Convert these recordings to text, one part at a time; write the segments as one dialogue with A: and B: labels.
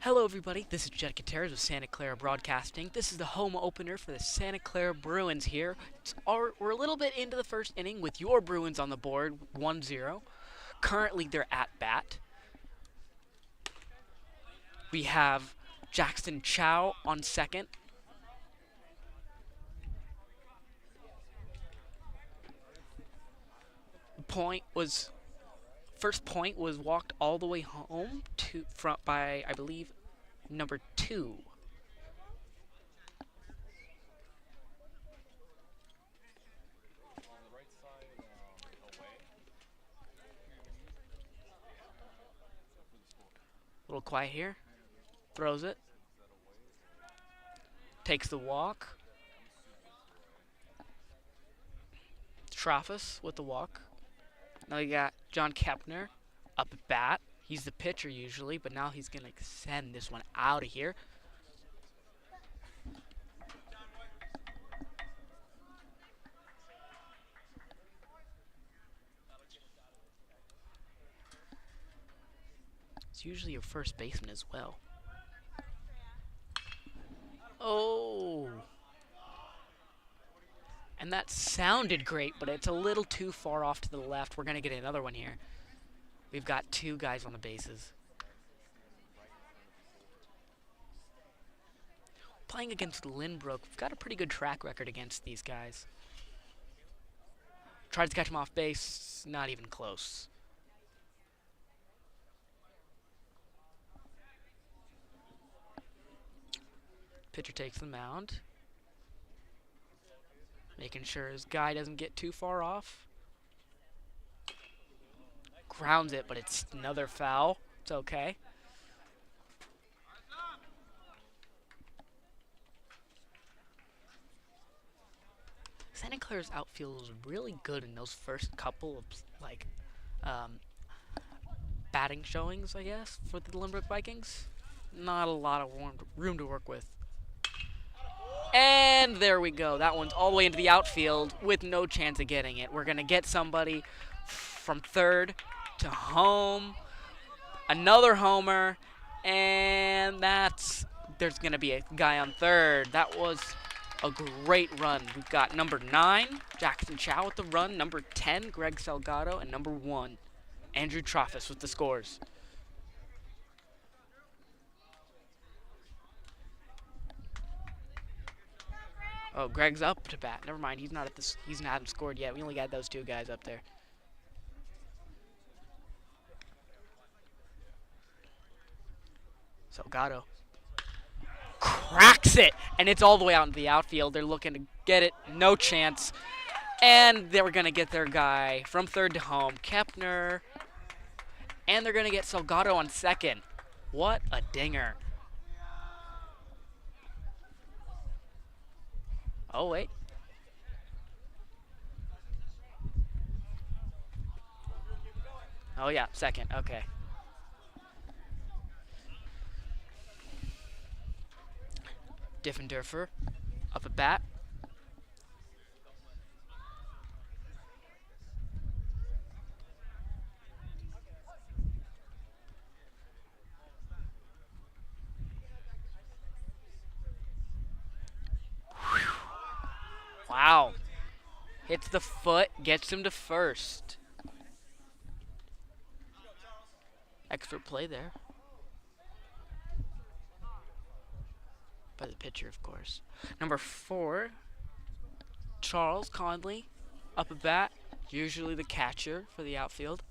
A: Hello, everybody. This is Jed Gutierrez with Santa Clara Broadcasting. This is the home opener for the Santa Clara Bruins here. We're a little bit into the first inning with your Bruins on the board, 1-0. Currently, they're at bat. We have Jackson Chow on second. Point was First point was walked all the way home to front by, I believe, number 2. A little quiet here. Throws it. Takes the walk. Traffus with the walk. Now we got John Kepner up at bat. He's the pitcher usually, but now he's going to send this one out of here. It's usually your first baseman as well. Oh! And that sounded great, but it's a little too far off to the left. We're going to get another one here. We've got 2 guys on the bases. Playing against Lynbook, we've got a pretty good track record against these guys. Tried to catch him off base, not even close. Pitcher takes the mound. Making sure his guy doesn't get too far off. Grounds it, but it's another foul. It's okay. Santa Clara's outfield was really good in those first couple of batting showings, I guess, for the Lynbook Vikings. Not a lot of room to work with. And there we go. That one's all the way into the outfield with no chance of getting it. We're going to get somebody from third to home. Another homer. And there's going to be a guy on third. That was a great run. We've got number 9, Jackson Chow with the run. Number 10, Greg Salgado. And number 1, Andrew Traffus with the scores. Oh, Greg's up to bat. Never mind. He's not scored yet. We only got those 2 guys up there. Salgado cracks it, and it's all the way out into the outfield. They're looking to get it. No chance. And they were going to get their guy from third to home, Kepner. And they're going to get Salgado on second. What a dinger. Oh, wait. Oh, yeah, second. Okay. Diffenderfer up at bat. Wow. Hits the foot, gets him to first. Expert play there. By the pitcher, of course. Number 4, Charles Conley, up at bat. Usually the catcher for the outfield.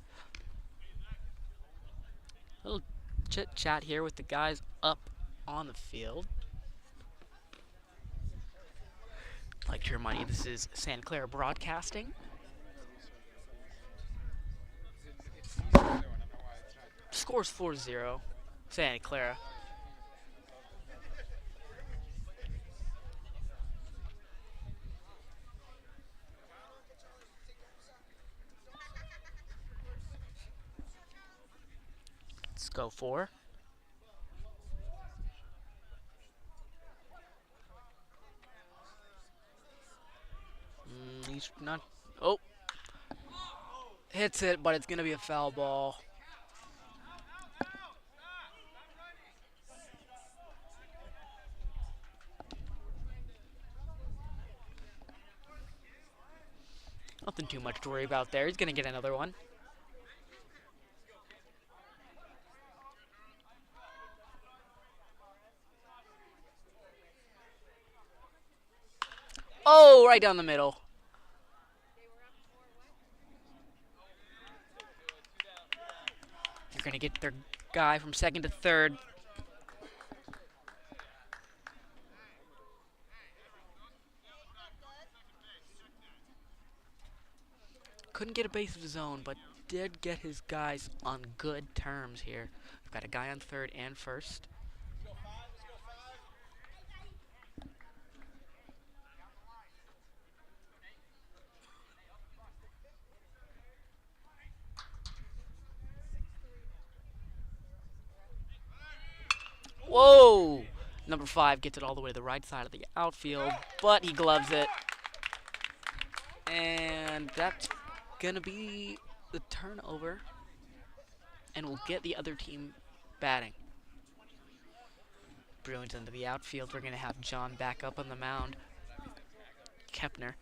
A: A little chit-chat here with the guys up on the field. I'd like to remind you this is Santa Clara Broadcasting. Score's 4-0. Santa Clara. Let's go 4. He's not. Oh. Hits it, but it's going to be a foul ball. Nothing too much to worry about there. He's going to get another one. Oh, right down the middle. They're going to get their guy from second to third. Couldn't get a base of his own, but did get his guys on good terms here. We've got a guy on third and first. Whoa! Number 5 gets it all the way to the right side of the outfield, but he gloves it. And that's going to be the turnover. And we'll get the other team batting. Bruins into the outfield. We're going to have John back up on the mound. Kepner.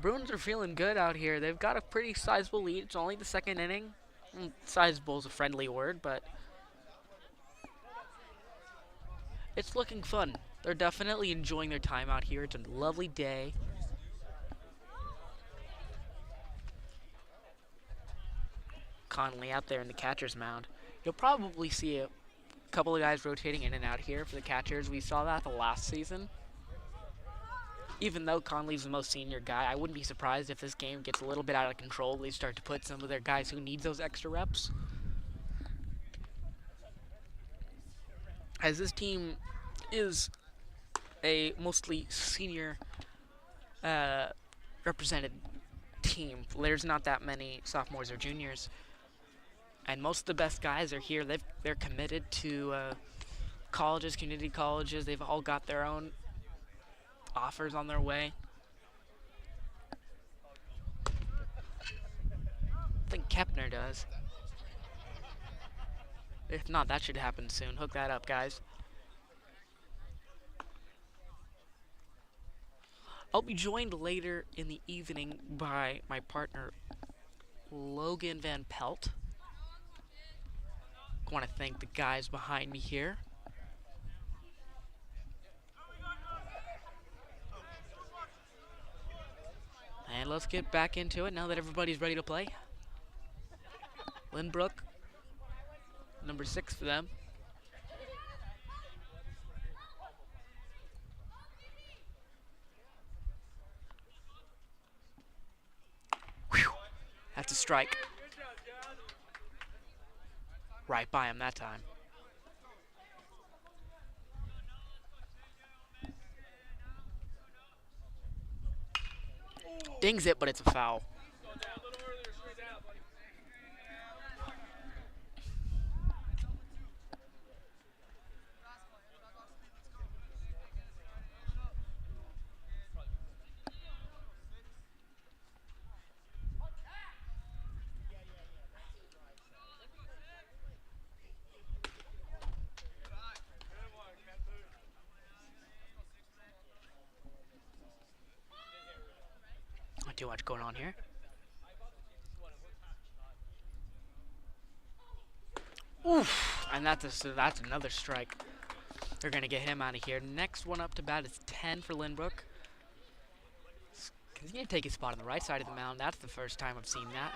A: Bruins are feeling good out here. They've got a pretty sizable lead. It's only the second inning. Sizable is a friendly word, but it's looking fun. They're definitely enjoying their time out here. It's a lovely day. Conley out there in the catcher's mound. You'll probably see a couple of guys rotating in and out here for the catchers. We saw that the last season. Even though Conley's the most senior guy, I wouldn't be surprised if this game gets a little bit out of control. They start to put some of their guys who need those extra reps. As this team is a mostly senior represented team, there's not that many sophomores or juniors. And most of the best guys are here. They're committed to colleges, community colleges. They've all got their own offers on their way. I think Kepner does. If not, that should happen soon. Hook that up, guys. I'll be joined later in the evening by my partner, Logan Van Pelt. I want to thank the guys behind me here. And let's get back into it now that everybody's ready to play. Lynbook, number 6 for them. Whew. That's a strike. Right by him that time. Dings it, but it's a foul. Not too much going on here. Oof! And that's another strike. They're going to get him out of here. Next one up to bat is 10 for Lynbook. He's going to take his spot on the right side of the mound. That's the first time I've seen that.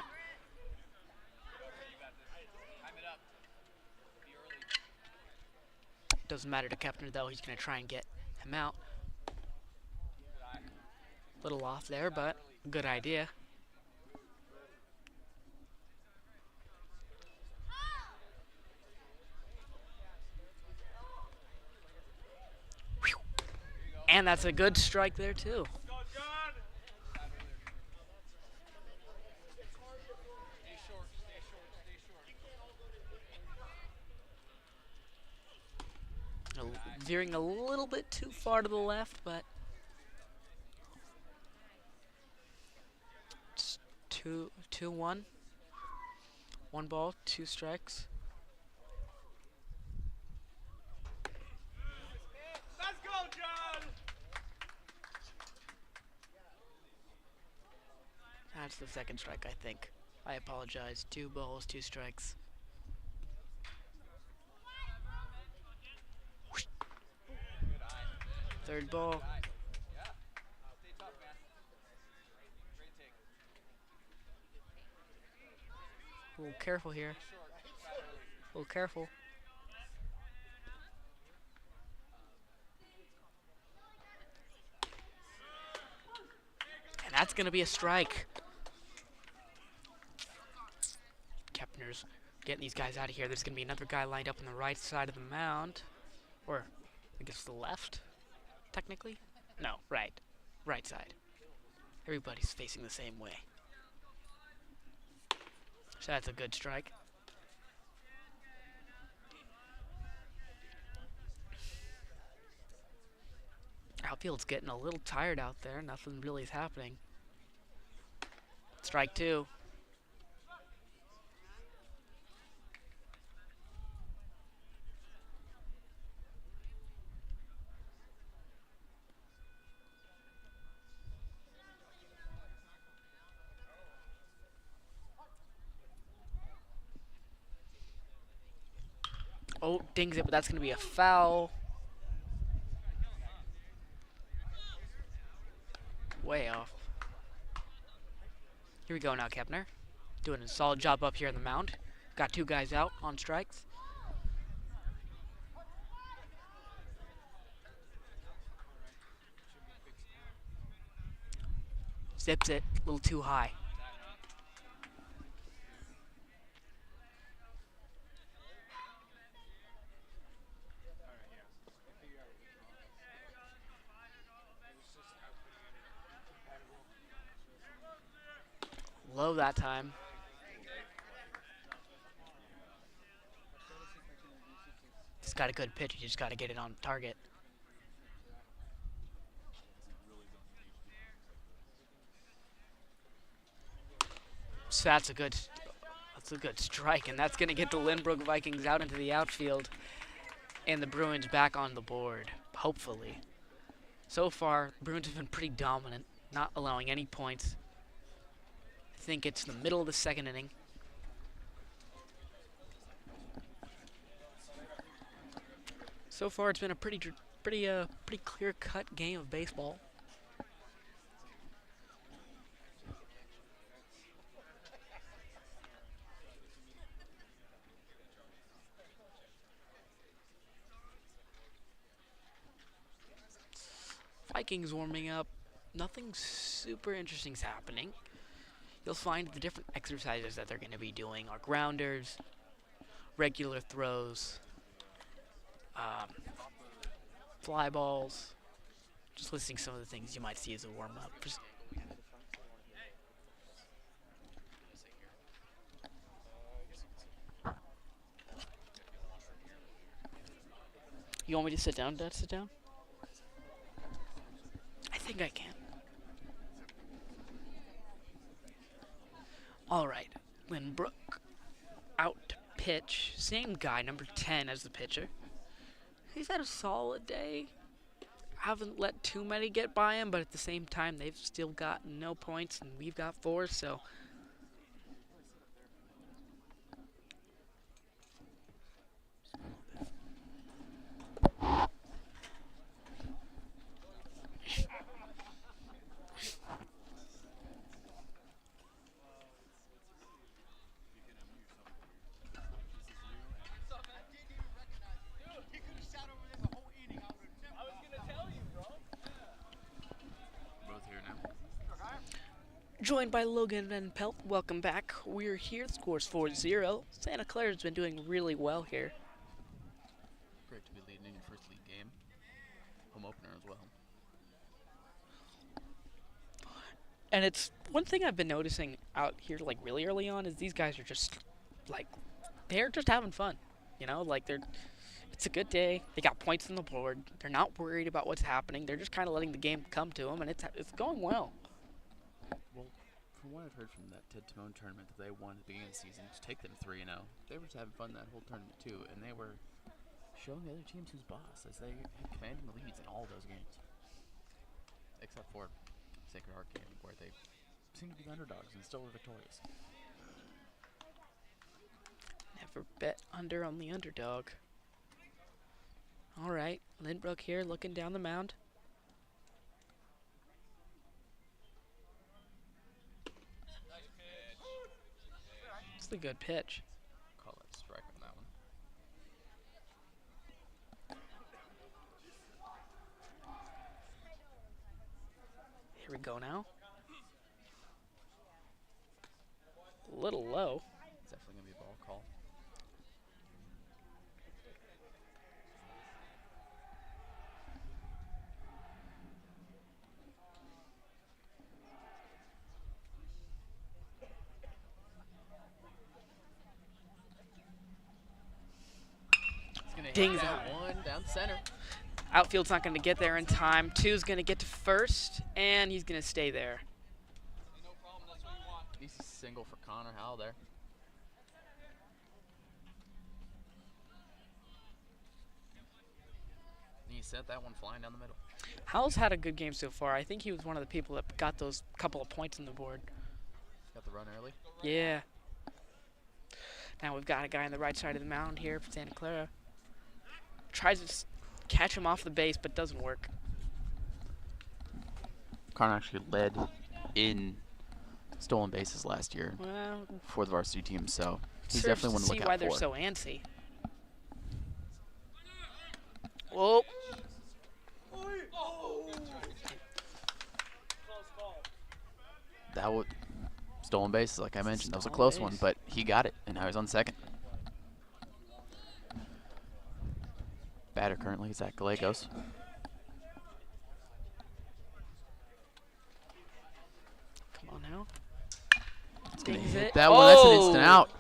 A: Doesn't matter to Kepner, though. He's going to try and get him out. Little off there, but good idea. Whew. And that's a good strike there, too. Veering a little bit too far to the left, but it's 2-1. 1 ball, 2 strikes.
B: Let's go, John!
A: That's the second strike, I think. I apologize. 2 balls, 2 strikes. Third ball. A little careful here. A little careful. And that's going to be a strike. Kepner's getting these guys out of here. There's going to be another guy lined up on the right side of the mound. Or, I guess the left, technically? No, right. Right side. Everybody's facing the same way. So that's a good strike. Outfield's getting a little tired out there. Nothing really is happening. Strike 2. Oh, dings it, but that's going to be a foul. Way off. Here we go now, Kepner. Doing a solid job up here on the mound. Got 2 guys out on strikes. Zips it a little too high. Low that time. He's got a good pitch. You just got to get it on target. So that's a good strike, and that's going to get the Lynbook Vikings out into the outfield, and the Bruins back on the board, hopefully. So far, the Bruins have been pretty dominant, not allowing any points. I think it's the middle of the second inning. So far, it's been a pretty clear-cut game of baseball. Vikings warming up. Nothing super interesting is happening. You'll find the different exercises that they're going to be doing are grounders, regular throws, fly balls. Just listing some of the things you might see as a warm-up. You want me to sit down, Dad? Sit down? I think I can. All right, Lynbook out to pitch. Same guy, number 10 as the pitcher. He's had a solid day. Haven't let too many get by him, but at the same time, they've still got no points, and we've got 4, so... Joined by Logan Van Pelt. Welcome back. We're here. The score's 4-0. Santa Clara's been doing really well here.
B: Great to be leading in your first league game. Home opener as well.
A: And it's one thing I've been noticing out here, like really early on, is these guys are just like they're just having fun. You know, like it's a good day. They got points on the board. They're not worried about what's happening. They're just kind of letting the game come to them, and it's going well.
B: Well, from what I've heard from that Ted Timone tournament that they won at the beginning of the season, to take them 3-0, they were just having fun that whole tournament too, and they were showing the other teams who's boss, as they had commanding the leads in all those games, except for Sacred Heart game, where they seem to be the underdogs and still were victorious.
A: Never bet under on the underdog. All right, Lynbook here looking down the mound. It's a good pitch.
B: Call that strike on that one.
A: Here we go now. A little low.
B: It's definitely going to be a ball call.
A: Dings
B: out
A: out.
B: one down center.
A: Outfield's not going to get there in time. Two's going to get to first, and he's going to stay there.
B: Easy single for Connor Howell there. And he sent that one flying down the middle.
A: Howell's had a good game so far. I think he was one of the people that got those couple of points on the board.
B: Got the run early.
A: Yeah. Now we've got a guy on the right side of the mound here for Santa Clara. Tries to catch him off the base, but doesn't work.
B: Connor actually led in stolen bases last year
A: Well,
B: for the varsity team, so he's
A: serves
B: definitely one to
A: see
B: look
A: why
B: out
A: they're
B: for.
A: so antsy. Whoa.
B: That was stolen bases, like I mentioned. That was a
A: Stolen
B: close one,
A: base.
B: but he got it, and now he's on second. Batter currently is Zach Gallegos.
A: Come on now.
B: He's gonna
A: Dings
B: hit
A: it.
B: that one. That's an instant
A: Oh!
B: out.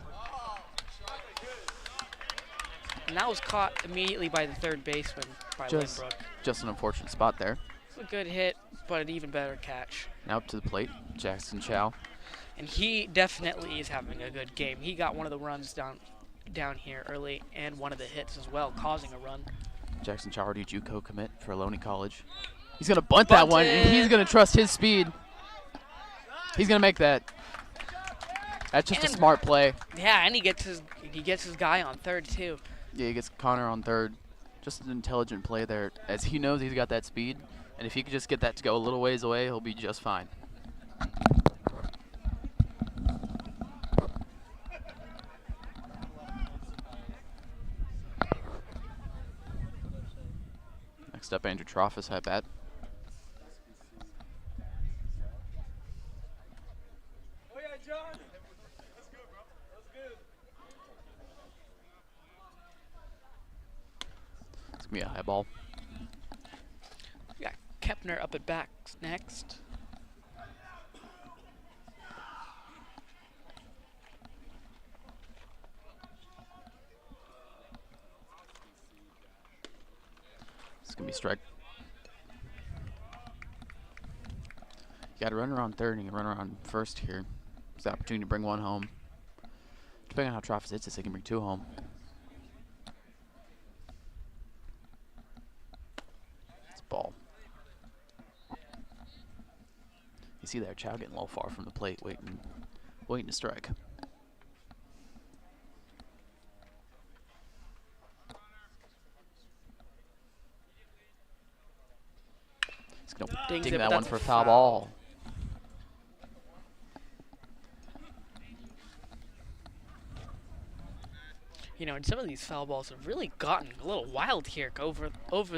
A: And that was caught immediately by the third baseman, by
B: Just-
A: Lynbook.
B: Just an unfortunate spot there.
A: It's a good hit, but an even better catch.
B: Now up to the plate, Jackson Chow.
A: And he definitely is having a good game. He got one of the runs down here early and one of the hits as well, causing a run.
B: Jackson Chow already JUCO commit for Ohlone College. He's gonna bunt that one, and he's gonna trust his speed. He's gonna make that. That's just a
A: And-
B: smart play.
A: Yeah, and he gets his guy on third too.
B: Yeah, he gets Connor on third. Just an intelligent play there, as he knows he's got that speed, and if he could just get that to go a little ways away, he'll be just fine. Next up, Andrew Troffus at bat. It's gonna be a high ball.
A: We got Kepner up at backs next.
B: It's gonna be strike. You got a runner on third and a runner on first here. It's the opportunity to bring one home. Depending on how Troffus hits this, they can bring two home. It's a ball. You see there, Chow getting a little far from the plate, waiting to strike. He's gonna
A: Dings
B: ding
A: it, but
B: that one
A: that's
B: for
A: a
B: a foul
A: foul.
B: ball.
A: You know, and some of these foul balls have really gotten a little wild here over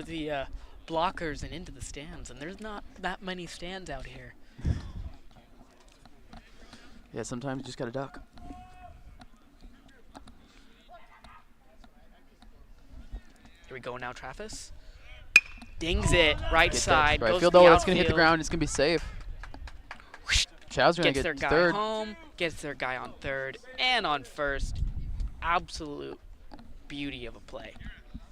A: the blockers and into the stands, and there's not that many stands out here.
B: Yeah, sometimes you just gotta duck.
A: Here we go now, Travis. Dings it, right
B: Get that
A: side,
B: right
A: goes
B: field.
A: to the
B: Oh, it's gonna hit the
A: outfield.
B: ground. It's gonna be safe. Chow's gonna
A: Gets their
B: get
A: guy
B: third.
A: home, gets their guy on third and on first. Absolute beauty of a play.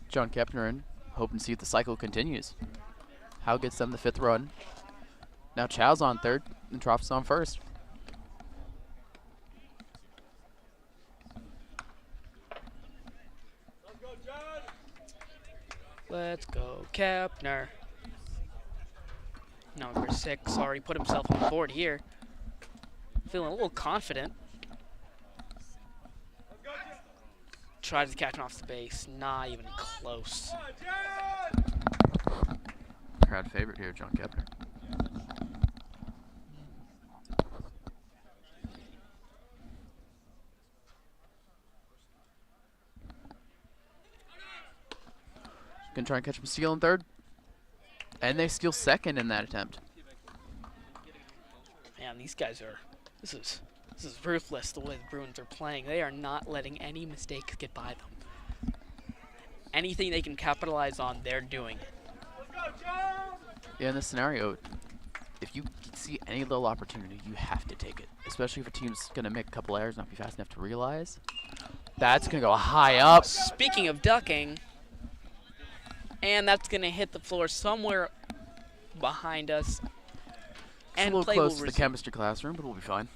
B: John Kepner in, hoping to see if the cycle continues. Howe gets them the fifth run. Now Chow's on third and Troffus on first.
A: Let's go, Kepner. Number 6 already put himself on the board here. feeling a little confident. Tries to catch him off the base. Not even close.
B: Crowd favorite here, John Kepner. Gonna try and catch him steal in third. And they steal second in that attempt.
A: Man, these guys are. This is ruthless the way the Bruins are playing. They are not letting any mistakes get by them. Anything they can capitalize on, they're doing it.
B: Yeah, in this scenario, if you see any little opportunity, you have to take it. Especially if a team's gonna make a couple errors, not be fast enough to realize. That's gonna go high up.
A: Speaking of ducking, and that's gonna hit the floor somewhere behind us.
B: It's a little close to the chemistry classroom, but we'll be fine.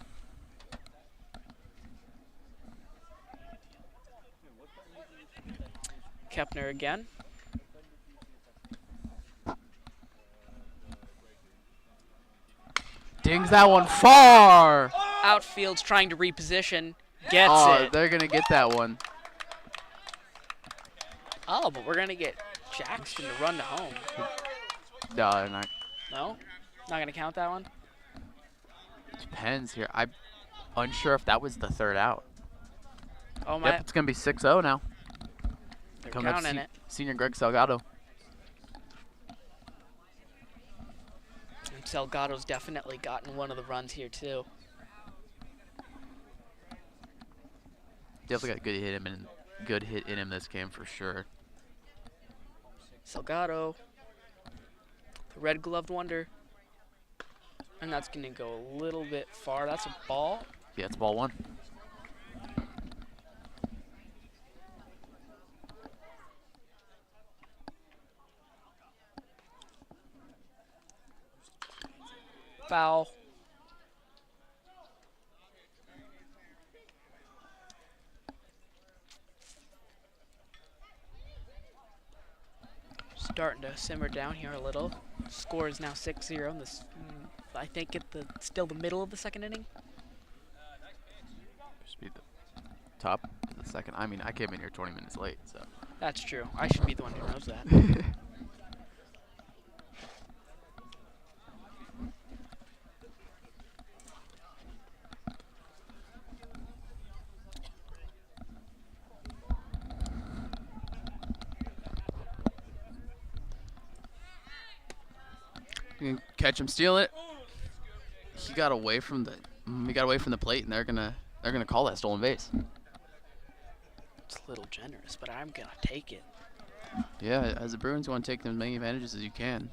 A: Kepner again.
B: Dings that one far.
A: Outfield's trying to reposition. Gets it.
B: They're going to get that one.
A: Oh, but we're going to get Jackson to run to home.
B: No, they're not.
A: No? Not going to count that one?
B: Depends here. I'm unsure if that was the third out.
A: Oh, my.
B: Yep, it's going to be 6-0 now.
A: They're
B: Coming up,
A: counting it.
B: Senior Greg Salgado.
A: And Salgado's definitely gotten one of the runs here, too.
B: Definitely got a good hit in him this game for sure.
A: Salgado, the red-gloved wonder. And that's going to go a little bit far. That's a ball.
B: Yeah, it's ball one.
A: Foul. Starting to simmer down here a little. Score is now 6-0 in this, I think, still the middle of the second inning.
B: Should be the top of the second. I mean, I came in here 20 minutes late, so.
A: That's true. I should be the one who knows that.
B: You can catch him stealing it. He got away from the plate, and they're gonna call that stolen base.
A: It's a little generous, but I'm gonna take it.
B: Yeah, as the Bruins, you want to take as many advantages as you can.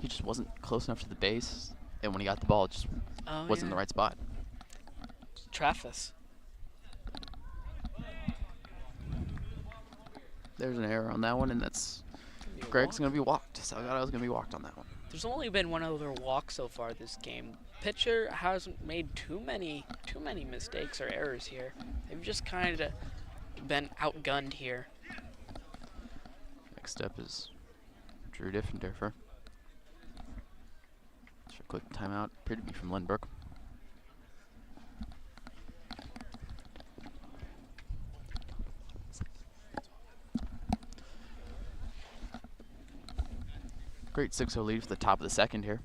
B: He just wasn't close enough to the base, and when he got the ball, it just wasn't in the right spot.
A: Traffus.
B: There's an error on that one, and that's Greg's gonna be walked. Salgado's gonna be walked on that one.
A: There's only been one other walk so far this game. Pitcher hasn't made too many mistakes or errors here. They've just kind of been outgunned here.
B: Next step is Drew Diffenderfer. Just a quick timeout. Appeared to be from Lynbook. Great 6-0 lead for the top of the second here.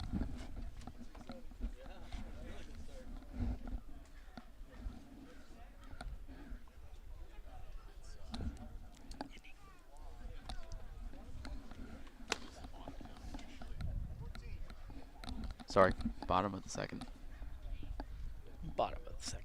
B: Sorry, bottom of the second.
A: Bottom of the second.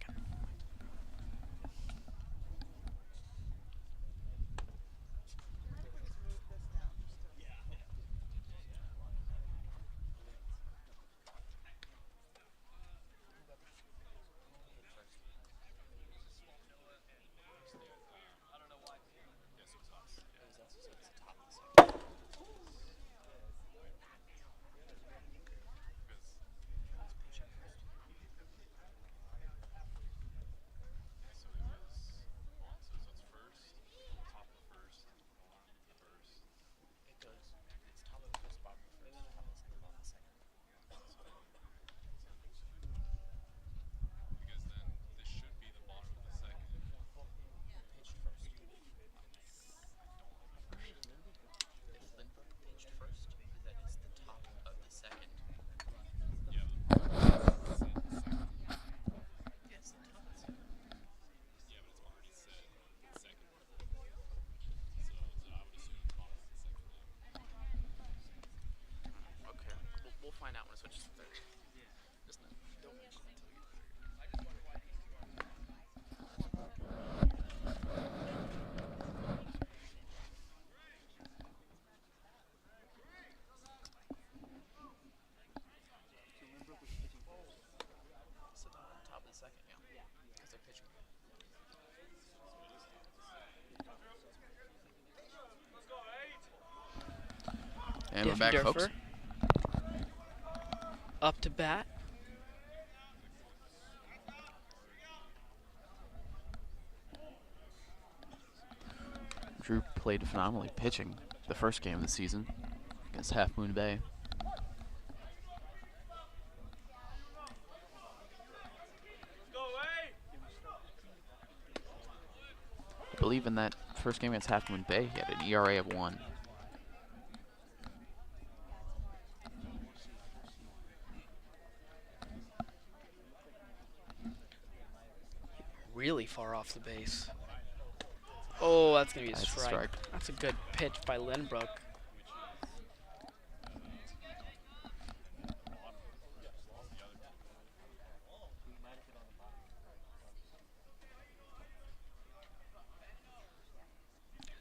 B: And we're back, folks.
A: Up to bat.
B: Drew played phenomenally pitching the first game of the season against Half Moon Bay. I believe in that first game against Half Moon Bay, he had an ERA of 1.
A: Really far off the base. Oh, that's going to be a
B: That's a
A: strike.
B: strike.
A: That's a good pitch by Lynbook.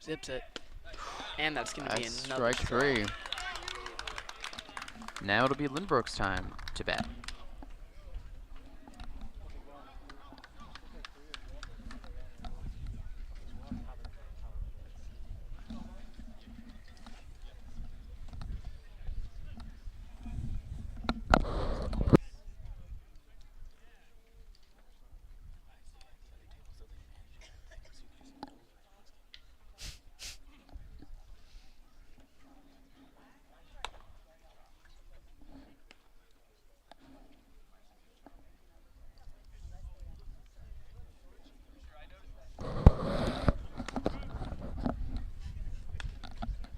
A: Zips it. And that's going to be
B: That's
A: another
B: strike 3. Now it'll be Lynbrook's time to bat.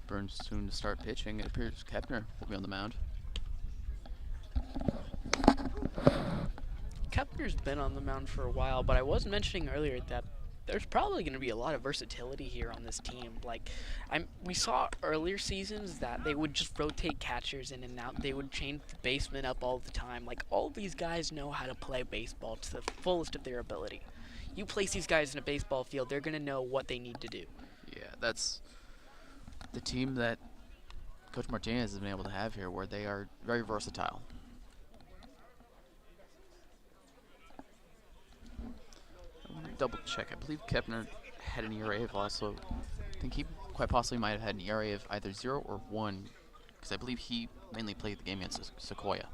B: Burns soon to start pitching. It appears Kepner will be on the mound.
A: Kepner's been on the mound for a while, but I was mentioning earlier that there's probably going to be a lot of versatility here on this team. Like, we saw earlier seasons that they would just rotate catchers in and out. They would change the baseman up all the time. Like, all these guys know how to play baseball to the fullest of their ability. You place these guys in a baseball field, they're going to know what they need to do.
B: Yeah, that's the team that Coach Martinez has been able to have here, where they are very versatile. I want to double check. I believe Kepner had an ERA of also, I think he quite possibly might have had an ERA of either 0 or 1, because I believe he mainly played the game against Sequoia.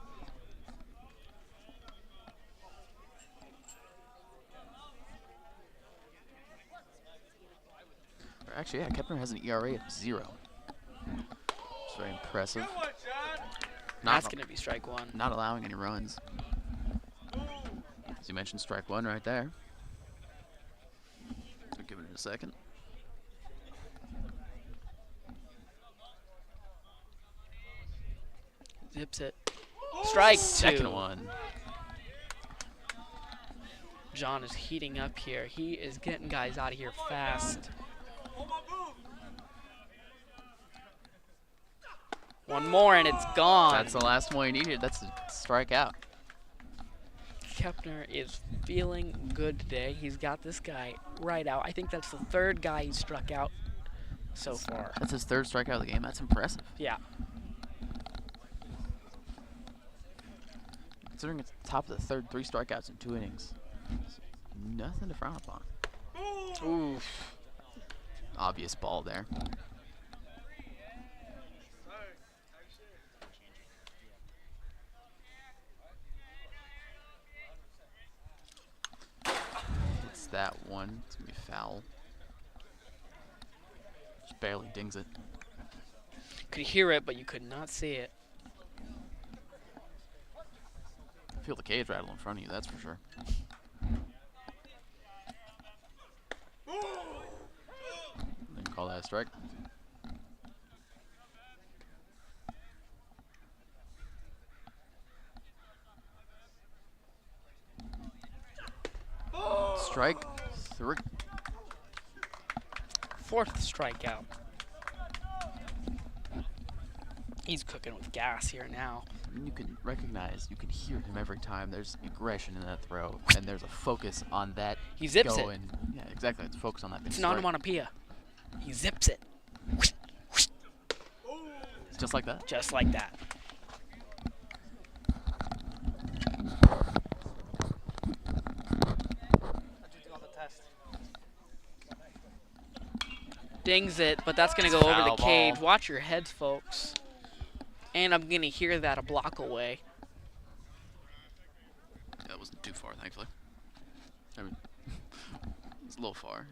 B: Actually, yeah, Kepner has an ERA of 0. It's very impressive.
A: That's going to be strike 1.
B: Not allowing any runs. As you mentioned, strike 1 right there. I'll give it in a second.
A: Zips it. Strike 2.
B: Second one.
A: John is heating up here. He is getting guys out of here fast. One more and it's gone.
B: That's the last one he needed. That's a strikeout.
A: Kepner is feeling good today. He's got this guy right out. I think that's the 3rd guy he struck out so far.
B: That's his 3rd strikeout of the game. That's impressive.
A: Yeah.
B: Considering it's top of the 3rd, 3 strikeouts in 2 innings. It's nothing to frown upon.
A: Oof.
B: Obvious ball there. It's that one. It's going to be foul. Just barely dings it.
A: Could hear it, but you could not see it.
B: Feel the cage rattle in front of you, that's for sure. Then call that a strike. Strike 3.
A: 4th strikeout. He's cooking with gas here now.
B: You can recognize, you can hear him every time. There's aggression in that throw, and there's a focus on that.
A: He zips it.
B: Yeah, exactly. It's focused on that.
A: It's an onomatopoeia. He zips it.
B: Just like that.
A: Just like that. Dings it, but that's going to go over the
B: Foul
A: cage.
B: ball.
A: Watch your heads, folks. And I'm going to hear that a block away.
B: That wasn't too far, thankfully. I mean, it's a little far.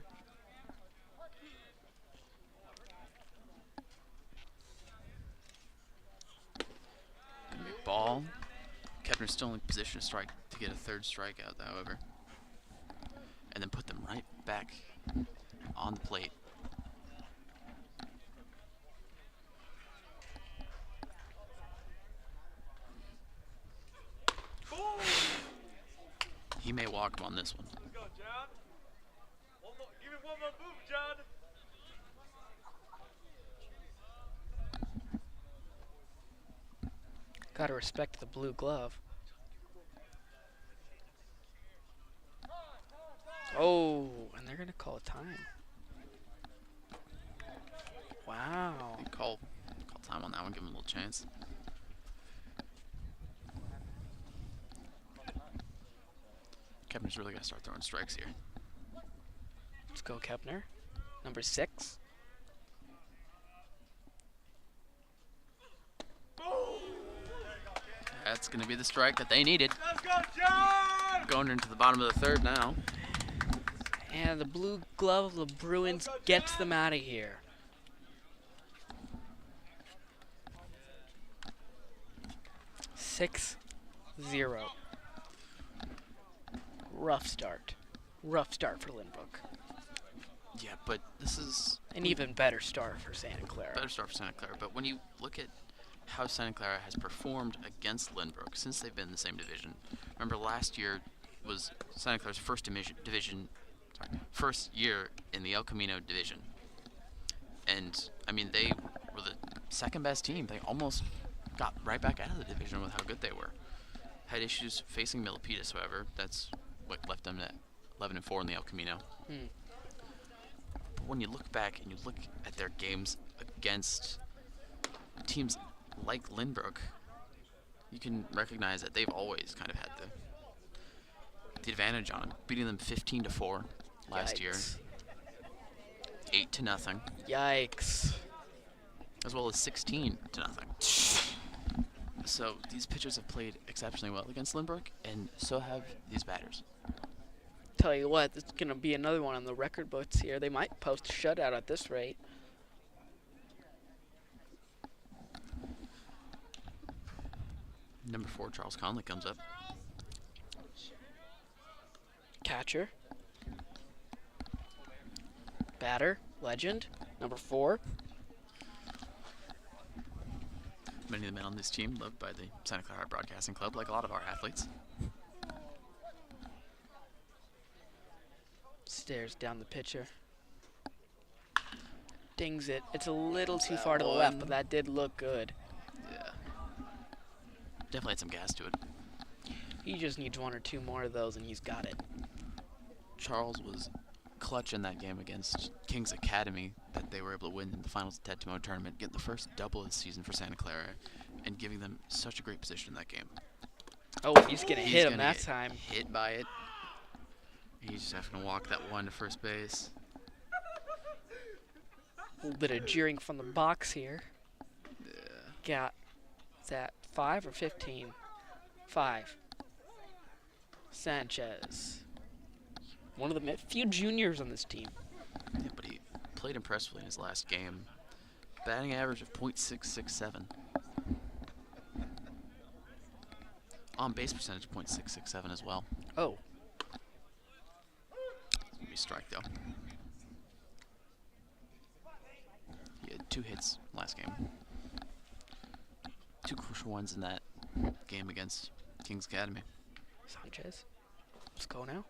B: Gonna be a ball. Kepner's still in position to strike to get a third strikeout, however. And then put them right back on the plate. He may walk him on this one.
C: Let's go, John. Give me one more move, John.
A: Gotta respect the blue glove. Oh, and they're gonna call a time. Wow.
B: Call time on that one, give him a little chance. Kepner's really got to start throwing strikes here.
A: Let's go, Kepner. Number 6.
B: That's going to be the strike that they needed.
C: Let's go, John.
B: Going into the bottom of the third now.
A: And the blue glove of the Bruins gets them out of here. Six, 0. Rough start. Rough start for Lynbook.
B: Yeah, but this is
A: An even better start for Santa Clara.
B: better start for Santa Clara. But when you look at how Santa Clara has performed against Lynbrook since they've been in the same division, remember last year was Santa Clara's first year in the El Camino division. And, I mean, they were the second best team. They almost got right back out of the division with how good they were. Had issues facing Milpitas, however. That's what left them at 11-4 in the El Camino. But when you look back and you look at their games against teams like Lynbrook, you can recognize that they've always kind of had the advantage on them, beating them 15-4 last year, 8-0,
A: Yikes.
B: as well as 16-0. So these pitchers have played exceptionally well against Lynbrook, and so have these batters.
A: Tell you what, this is going to be another one on the record books here. They might post a shutout at this rate.
B: Number 4, Charles Conley, comes up.
A: Catcher. Batter. Legend. Number 4.
B: Many of the men on this team loved by the Santa Clara Broadcasting Club, like a lot of our athletes.
A: Stares down the pitcher. Dings it. It's a little too
B: That
A: far to the left, but
B: one.
A: that did look good.
B: Yeah. Definitely had some gas to it.
A: He just needs 1 or 2 more of those, and he's got it.
B: Charles was clutch in that game against Kings Academy that they were able to win in the finals of the Ted Timon tournament, getting the first double of the season for Santa Clara, and giving them such a great position in that game.
A: Oh, he's going to
B: He's
A: hit him
B: gonna
A: that
B: get
A: time.
B: Hit by it. He's just having to walk that one to first base.
A: A little bit of jeering from the box here. Got, is that 5 or 15? 5. Sanchez. One of the few juniors on this team.
B: Yeah, but he played impressively in his last game. Batting average of .667. On base percentage .667 as well.
A: Oh,
B: Be strike though. He had 2 hits last game. 2 crucial ones in that game against Kings Academy.
A: Sanchez. Let's go now.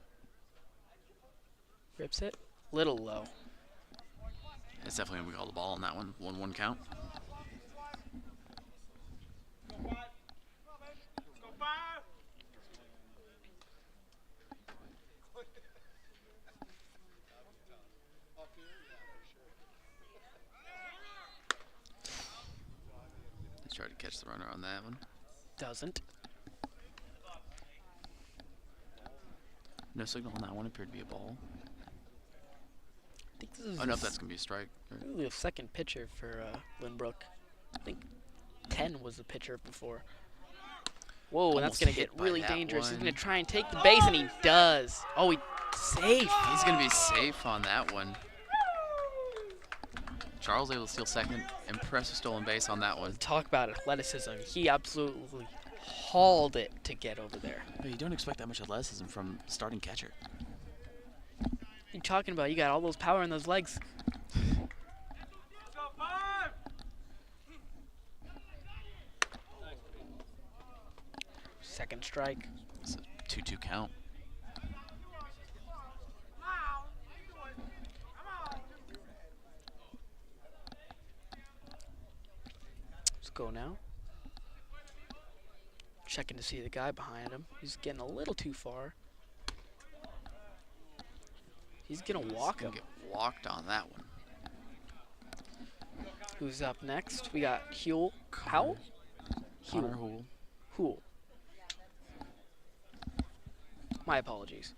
A: Rips it. Little low.
B: It's definitely gonna be all the ball on that one. 1-1 count.
C: Let's go, 5.
B: They tried to catch the runner on that one.
A: Doesn't.
B: No signal on that one. Appeared to be a ball.
A: I think this is
B: Oh no, that's gonna be a strike.
A: really the second pitcher for Lynbrook. I think 10 was the pitcher before. Whoa, and that's
B: Almost
A: going to
B: hit
A: get
B: by
A: really
B: that
A: dangerous. He's
B: one.
A: going to try and take the base, and he does. Oh, safe.
B: He's going to be safe on that one. Charles able to steal second. Impressive stolen base on that one.
A: Talk about athleticism. He absolutely hauled it to get over there.
B: But you don't expect that much athleticism from starting catcher.
A: What are you talking about? You got all those power in those legs.
C: Go 5.
A: Second strike.
B: It's a 2-2 count.
A: Let's go now. Checking to see the guy behind him. He's getting a little too far. He's going to walk him.
B: Get walked on that one.
A: Who's up next? We got Huel. Howell?
B: Connor Hool.
A: Huel. My apologies.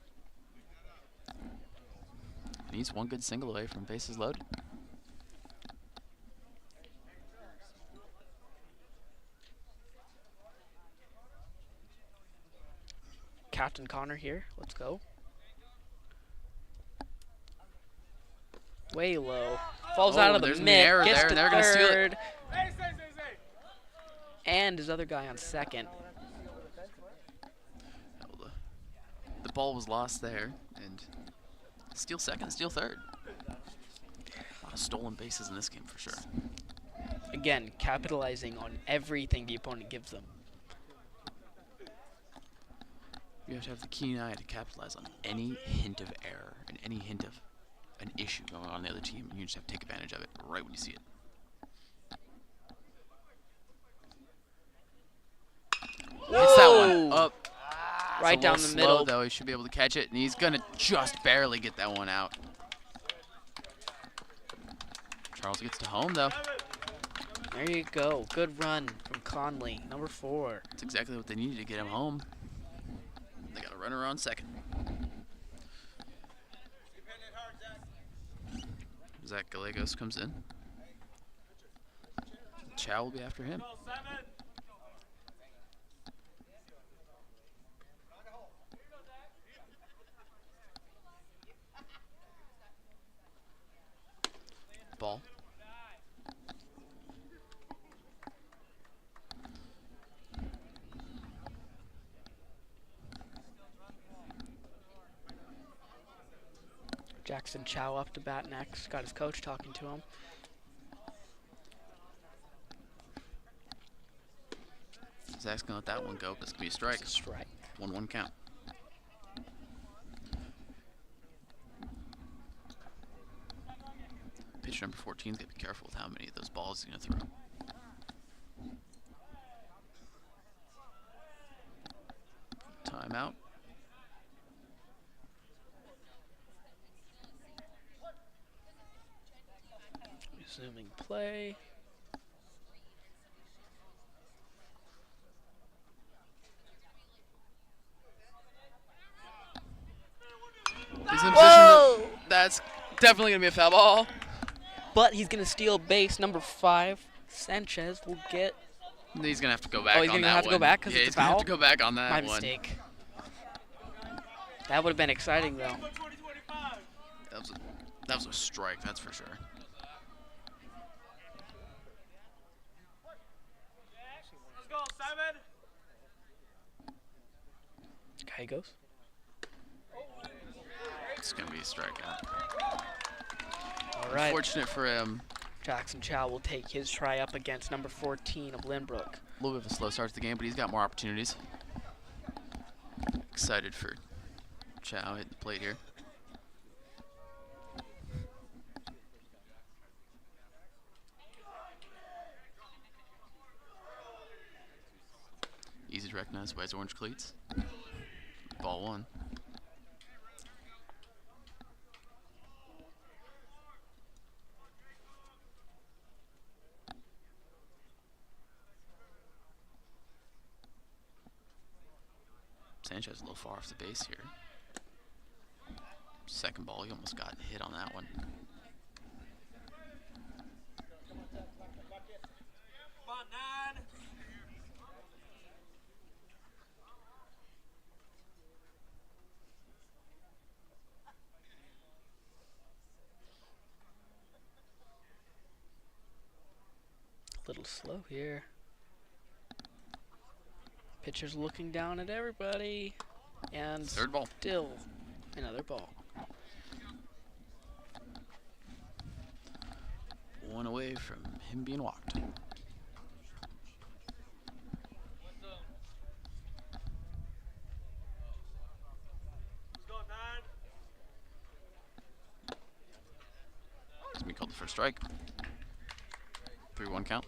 B: And he's one good single away from bases loaded.
A: Captain Connor here. Let's go. Way low. Falls out of the
B: there's an
A: mitt.
B: error
A: Gets
B: there,
A: to
B: and they're gonna steal it.
A: third.
C: Hey, say.
A: And his other guy on second.
B: Well, the ball was lost there, and steal second, steal third. A lot of stolen bases in this game for sure.
A: Again, capitalizing on everything the opponent gives them.
B: You have to have the keen eye to capitalize on any hint of error and any hint of an issue going on the other team, and you just have to take advantage of it right when you see it. Hits that one up.
A: Right
B: It's a
A: down
B: little
A: the
B: slow,
A: middle.
B: though. He should be able to catch it, and he's going to just barely get that one out. Charles gets to home, though.
A: There you go. Good run from Conley, number 4.
B: That's exactly what they needed to get him home. They got a runner on second. Zach Gallegos comes in. Chow will be after him. Ball.
A: Jackson Chow up to bat next. Got his coach talking to him.
B: Zach's gonna let that one go. This could be a strike.
A: It's a strike.
B: 1-1 count. Pitcher number 14's gotta be careful with how many of those balls he's gonna throw. Timeout.
A: Resuming play.
B: He's in position. That's definitely gonna be a foul ball.
A: But he's going to steal base, number 5. Sanchez will get
B: He's gonna have to go back.
A: he's
B: on
A: gonna
B: that
A: have to go
B: one.
A: back 'cause
B: yeah,
A: it's a
B: he's gonna have
A: foul?
B: to go back on that
A: my
B: one.
A: mistake. That would have been exciting, though.
C: 20-25.
B: That was a strike. That's for sure.
C: Let's go, 7.
A: Guy goes.
B: It's gonna be a strikeout.
A: All right.
B: Unfortunate for him.
A: Jackson Chow will take his try up against number 14 of Lynbook.
B: A little bit of a slow start to the game, but he's got more opportunities. Excited for Chow hitting the plate here. Easy to recognize by his orange cleats. Ball 1. Sanchez a little far off the base here. Second ball, he almost got hit on that one.
C: Come on, 9.
A: Little slow here. Pitcher's looking down at everybody. And
B: Third ball.
A: still another ball.
B: One away from him being walked. It's gonna be called the first strike. 3-1 count.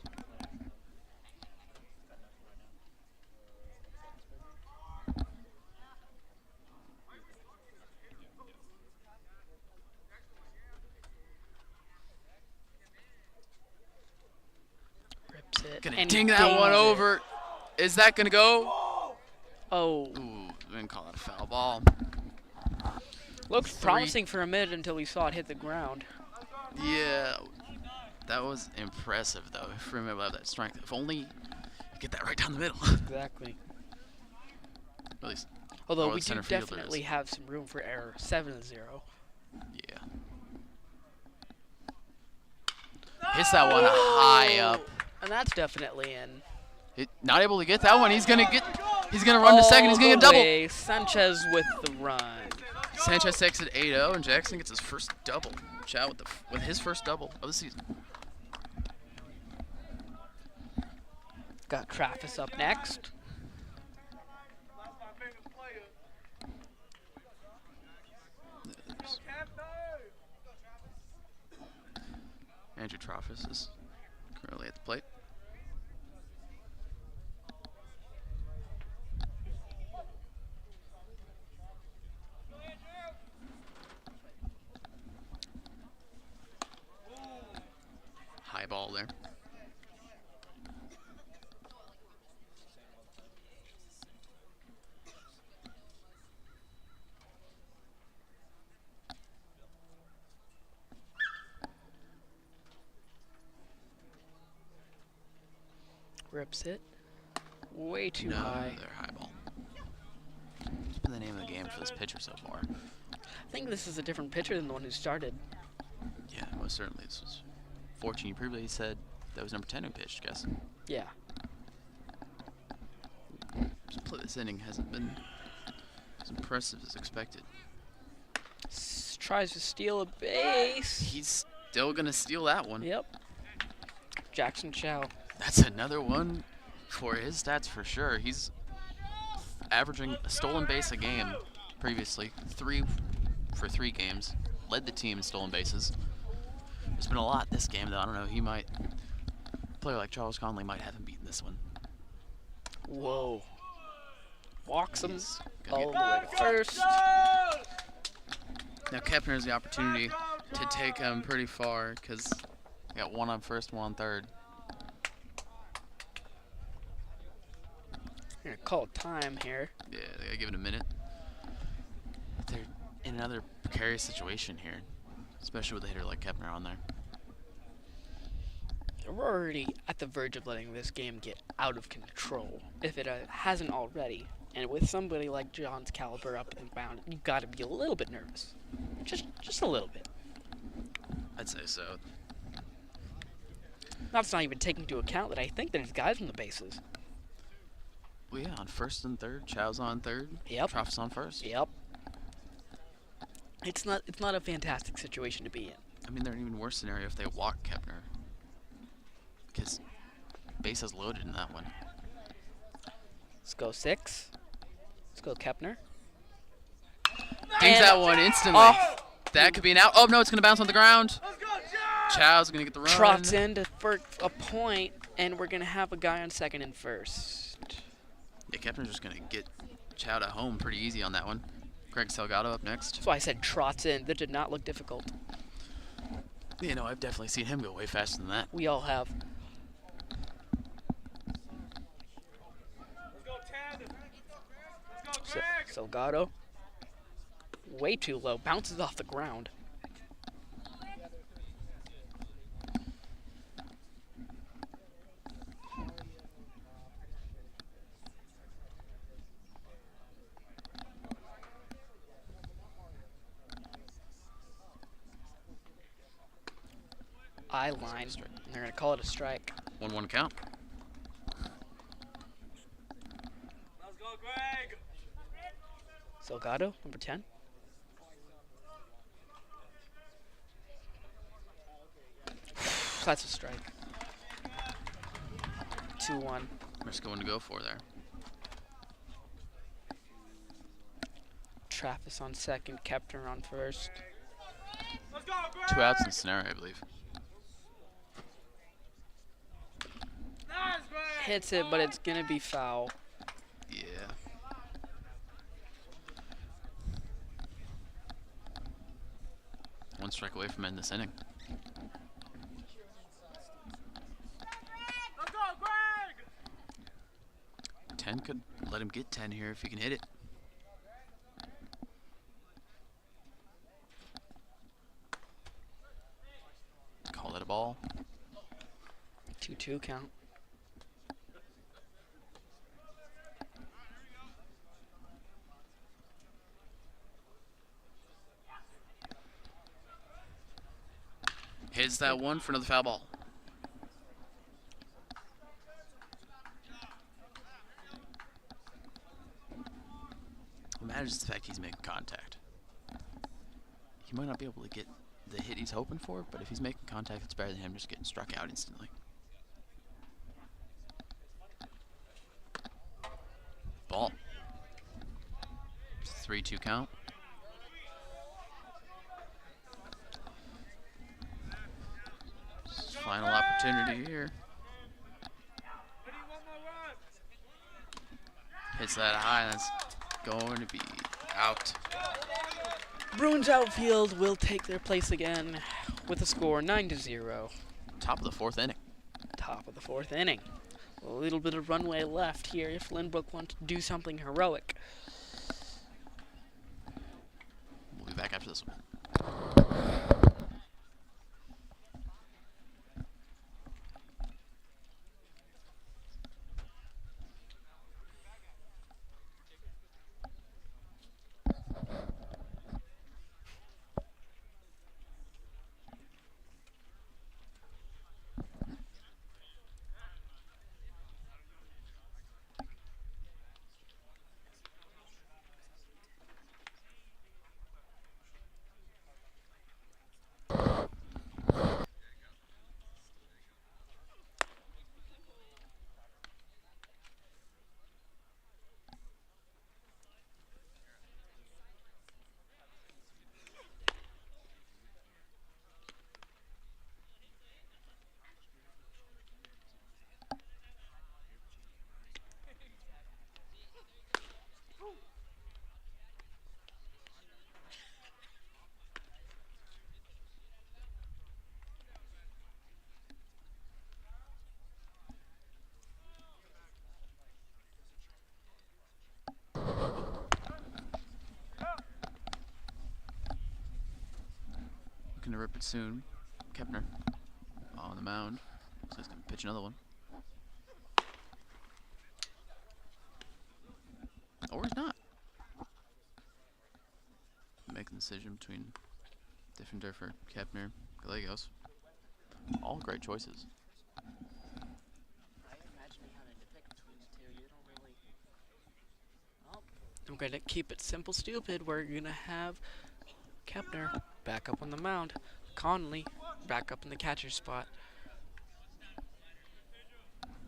A: Rips it.
B: Gonna
A: and
B: ding that one
A: dings it.
B: over. Is that gonna go?
A: Oh.
B: Ooh, didn't call it a foul ball.
A: Looked
B: 3.
A: promising for a minute until we saw it hit the ground.
B: Yeah, that was impressive though. If we remember that strength, if only you get that right down the middle.
A: Exactly.
B: At least,
A: Although
B: the
A: we do
B: center fielder
A: definitely
B: is.
A: have some room for error. 7-0.
B: Yeah. Hits that one high up.
A: And that's definitely in.
B: Not able to get that one. He's gonna run to second. He's gonna get a double.
A: Way. Sanchez with the run.
B: Sanchez takes it 8-0, and Jackson gets his first double. Chow with his first double of the season.
A: Got Travis up next.
B: Andrew Travis is currently at the plate. High ball there.
A: Rips it. Way too
B: No,
A: high.
B: they're high ball. What's been the name of the game for this pitcher so far?
A: I think this is a different pitcher than the one who started.
B: Yeah, most certainly. This was 14. You previously said that was number 10 who pitched, guess.
A: Yeah.
B: This inning hasn't been as impressive as expected.
A: Tries to steal a base.
B: He's still going to steal that one.
A: Yep. Jackson Chow.
B: That's another one for his stats for sure. He's averaging a stolen base a game previously. 3 for 3 games. Led the team in stolen bases. There's been a lot this game, though. I don't know. A player like Charles Conley might have him beaten this one.
A: Whoa. Walks him
B: He's gonna
A: all the
B: get-
A: way to first.
B: Now Kepner has the opportunity to take him pretty far because they got one on first, one on third.
A: Gonna call time here.
B: Yeah, they gotta give it a minute. They're in another precarious situation here, especially with a hitter like Kepner on there.
A: We're already at the verge of letting this game get out of control, if it hasn't already. And with somebody like John's caliber up in the mound, you've got to be a little bit nervous. Just a little bit.
B: I'd say so.
A: That's not even taking into account that I think there's guys on the bases.
B: Well, yeah, on first and third, Chow's on third.
A: Yep.
B: Troff's on first.
A: Yep. It's not a fantastic situation to be in.
B: I mean, they're in an even worse scenario if they walk Kepner, because bases loaded in that one.
A: Let's go 6. Let's go Kepner.
B: Dings
A: And
B: that one instantly.
A: off.
B: That could be an out. Oh no, it's gonna bounce on the ground. Chow's gonna get the run.
A: Trots in for a point, and we're gonna have a guy on second and first.
B: Yeah, Kepner's just gonna get Chow to home pretty easy on that one. Greg Salgado up next.
A: That's why I said trots in. That did not look difficult.
B: You know, I've definitely seen him go way faster than that.
A: We all have. Salgado. Way too low. Bounces off the ground. Eye line. And they're going to call it a strike.
B: 1-1 count.
C: Let's go, Greg.
A: Salgado, number 10. That's a strike. 2-1.
B: Risk one to go for there.
A: Travis on second, Kepner on first.
C: Let's go, Greg.
B: 2 outs in the scenario, I believe.
C: Nice, Greg.
A: Hits it, but it's going to be foul.
B: Yeah. One strike away from ending this inning.
C: Let's go, Greg.
B: 10 could let him get 10 here if he can hit it. Call that a ball.
A: 2-2 count.
B: Hits that one for another foul ball. What matters is the fact he's making contact. He might not be able to get the hit he's hoping for, but if he's making contact, it's better than him just getting struck out instantly. Ball. 3-2 count. Final opportunity here.
C: What do you want more runs?
B: Hits that high, that's going to be out.
A: Bruins outfield will take their place again with a score 9-0.
B: Top of the 4th inning.
A: Top of the 4th inning. A little bit of runway left here if Lynbook wants to do something heroic.
B: We'll be back after this one. Gonna rip it soon. Kepner on the mound. So he's gonna pitch another one. Or he's not. Making the decision between Diffender for Kepner, Gallegos. All great choices.
A: I'm going to keep it simple, stupid. We're going to have Kepner back up on the mound. Conley back up in the catcher spot.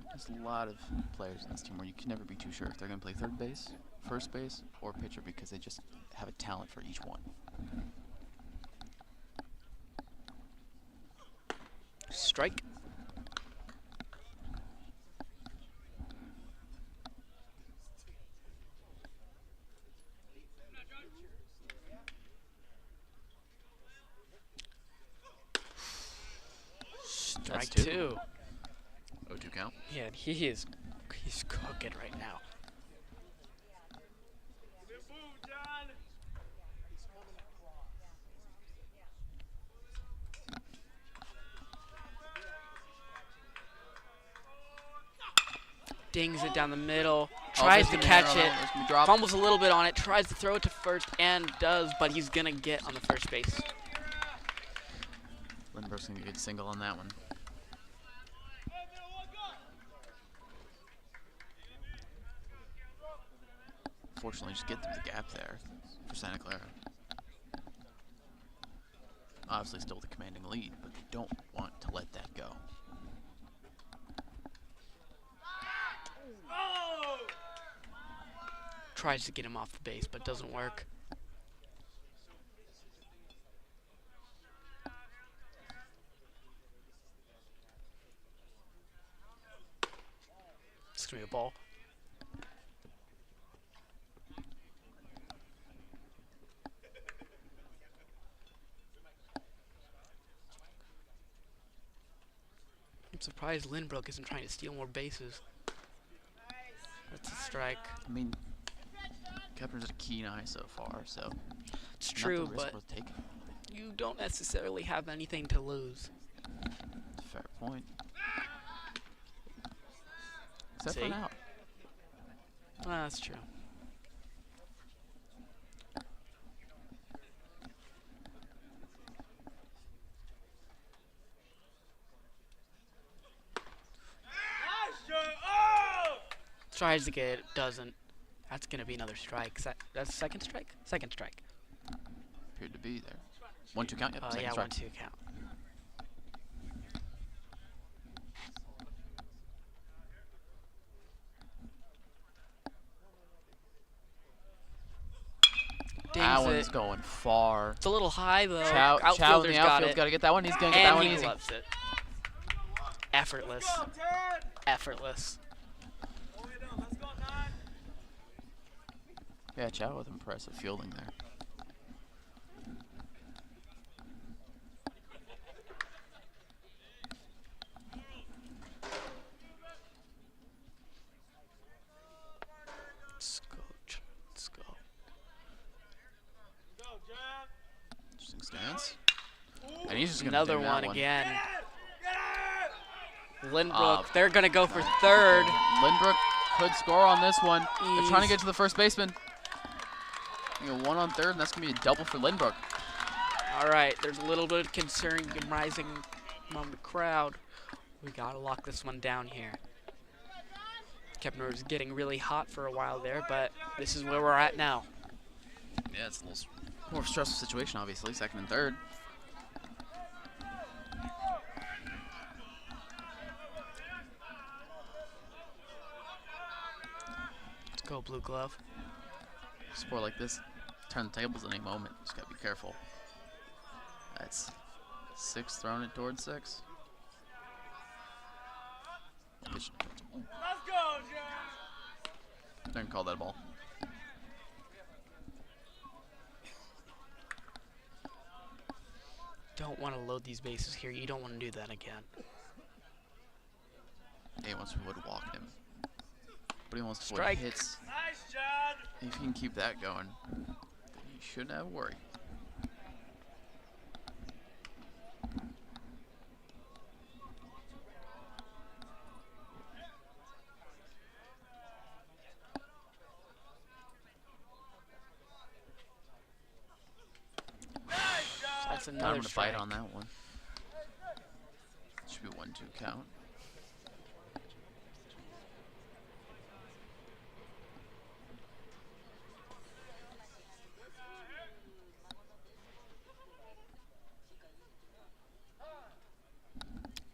B: There's a lot of players in this team where you can never be too sure if they're going to play third base, first base, or pitcher because they just have a talent for each one.
A: Strike. Strike
B: That's
A: 2.
B: 0-2 count.
A: Yeah, he's cooking right now.
C: Give me a boot, John.
A: Dings it down the middle. Tries to catch it. Fumbles a little bit on it. Tries to throw it to first and does, but he's going to get on the first base.
B: Lindbergh's going to get a single on that one. unfortunately just get through the gap there for Santa Clara. Obviously still the commanding lead, but they don't want to let that go.
A: Tries to get him off the base, but doesn't work. It's gonna be a ball. I'm surprised Lynbook isn't trying to steal more bases. That's a strike.
B: I mean, Kepner's had a keen eye so far, so
A: It's
B: not
A: true,
B: the risk
A: but
B: worth taking.
A: you don't necessarily have anything to lose.
B: Fair point. Except for
A: See?
B: an out.
A: Ah, that's true. Tries to get it, doesn't. That's gonna be another strike. That's second strike? Second strike.
B: Appeared to be there. 1-2 count, yep. Second
A: Yeah,
B: strike.
A: 1-2 count.
B: That
A: Dings
B: one's
A: it.
B: going far.
A: It's a little high though.
B: Chow in
A: Outfielder's
B: the
A: got
B: outfield.
A: it.
B: Got to get that one. He's going to get that
A: And
B: one
A: he
B: easy.
A: loves it. Effortless. Effortless.
B: Yeah, Chow with impressive fielding there.
A: Let's go. Let's go.
B: Interesting stance. And he's just going to
A: Another
B: ding that
A: one again.
B: Oh,
A: Lynbrook, they're going to go for third.
B: Lynbrook could score on this one. They're trying to
A: Ease.
B: get to the first baseman. You know, 1 on third, and that's going to be a double for Lynbrook.
A: All right, there's a little bit of concern rising among the crowd. We got to lock this one down here. Kepner was getting really hot for a while there, but this is where we're at now.
B: Yeah, it's a little more stressful situation, obviously, second and third.
A: Let's go, Blue Glove.
B: Sport like this, turn the tables at any moment. Just gotta be careful. That's 6 thrown it towards 6.
C: Let's go, John.
B: Don't call that a ball.
A: Don't want to load these bases here. You don't want to do that again.
B: He wants to would walk him, but he wants to
A: Strike.
B: hits.
C: Nice, John.
B: If he can keep that going, then he shouldn't have a worry.
A: That's
B: I'm
A: another
B: gonna
A: strike.
B: bite on that one. Should be 1-2 count.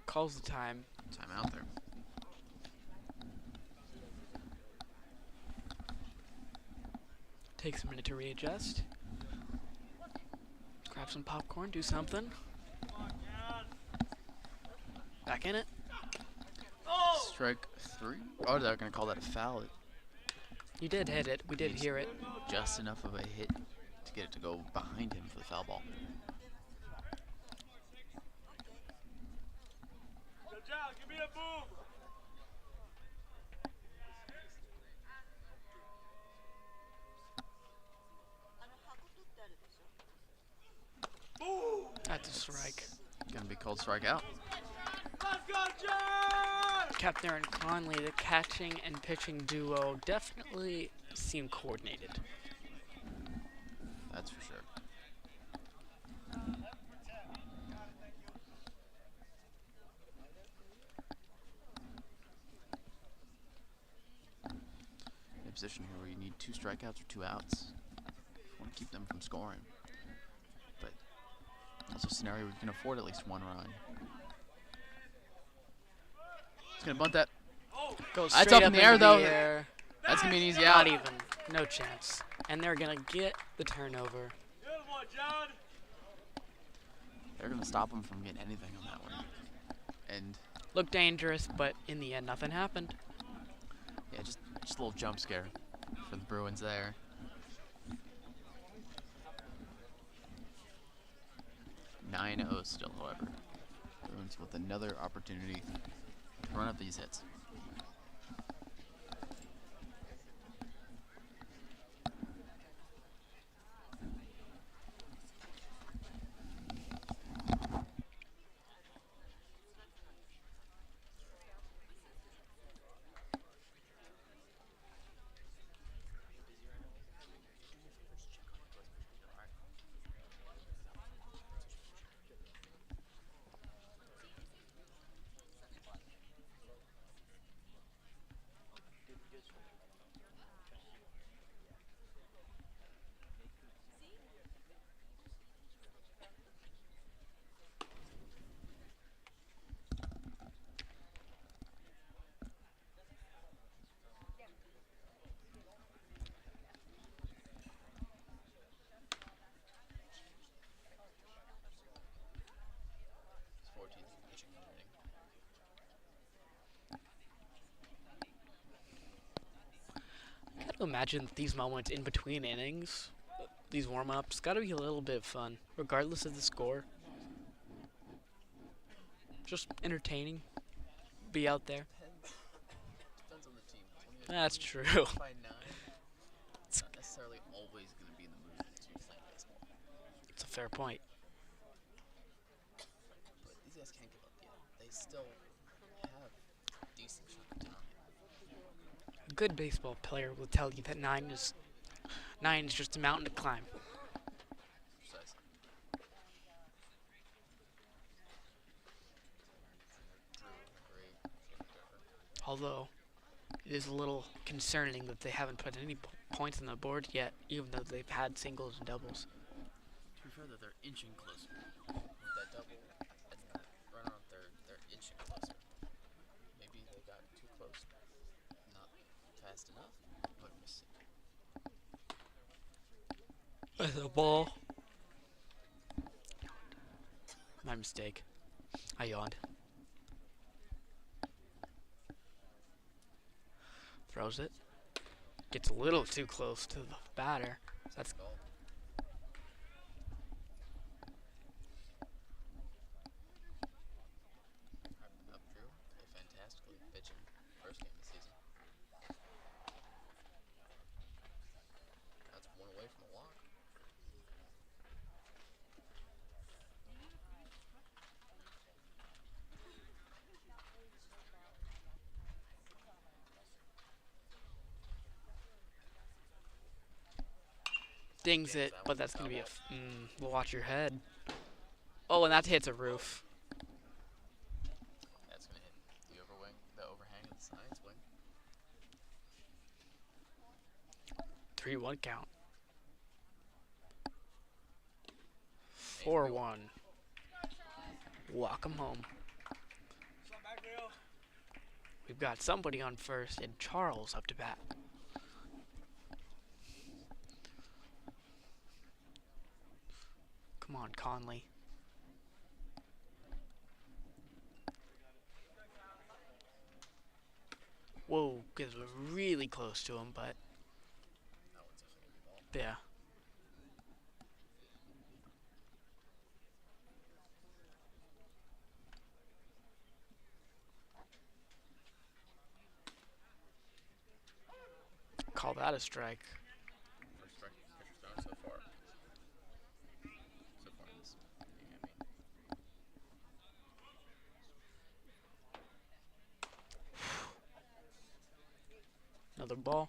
A: Calls the time.
B: Time out there.
A: Takes a minute to readjust. Grab some popcorn, do something. Back in it.
B: Strike 3. Oh, they're gonna call that a foul.
A: You did hit it. We did
B: He's
A: hear it.
B: Just enough of a hit to get it to go behind him for the foul ball.
C: Yo, John, give me a boom.
A: That's a strike.
B: Gonna be called strikeout.
C: Let's go, John.
A: Kepner and Conley, the catching and pitching duo, definitely seem coordinated.
B: That's for sure. position here where you need 2 strikeouts or 2 outs. You want to keep them from scoring. But it's a scenario where you can afford at least 1 run. He's going to bunt that.
A: Goes
B: That's
A: straight
B: up in the air,
A: into
B: though.
A: the air.
B: That's going to be an easy out.
A: Not even. No chance. And they're going to get the turnover.
C: Good one, John.
B: They're going to stop him from getting anything on that one. And
A: Looked dangerous, but in the end, nothing happened.
B: yeah, just a little jump scare for the Bruins there. 9-0 still, however. Bruins with another opportunity to run up these hits.
A: Imagine these moments in between innings, these warm-ups, gotta be a little bit of fun, regardless of the score. Just entertaining. Be out there.
B: Depends on the team.
A: That's true.
B: By 9, it's not necessarily always going to be in the mood to play baseball.
A: It's a fair point.
B: But these guys can't give up yet. They still have a decent chunk of time.
A: A good baseball player will tell you that nine is just a mountain to climb.
B: Precisely.
A: Although, it is a little concerning that they haven't put any points on the board yet, even though they've had singles and doubles.
B: To be fair, though, they're inching closer. With that double and that runner on third, they're inching closer. Maybe they got too close. Not fast enough, but we'll see.
A: With a ball. My mistake. I yawned. Throws it. Gets a little too close to the batter. That's
B: Goal. Wrapping up Drew. Play fantastically pitching first game of the season. That's 1 away from a walk.
A: dings it, but that's going to be a watch your head. Oh, and that hits a roof.
B: That's going to hit the overhang of the science wing.
A: 3-1 count. 4-1. Walk 'em home. We've got somebody on first and Charles up to bat. Come on, Conley. Whoa, because we're really close to him, but
B: That one's definitely going to be ball.
A: yeah. Call that a strike.
B: First strike pitcher's thrown so far. So far in this inning, I mean.
A: Another ball.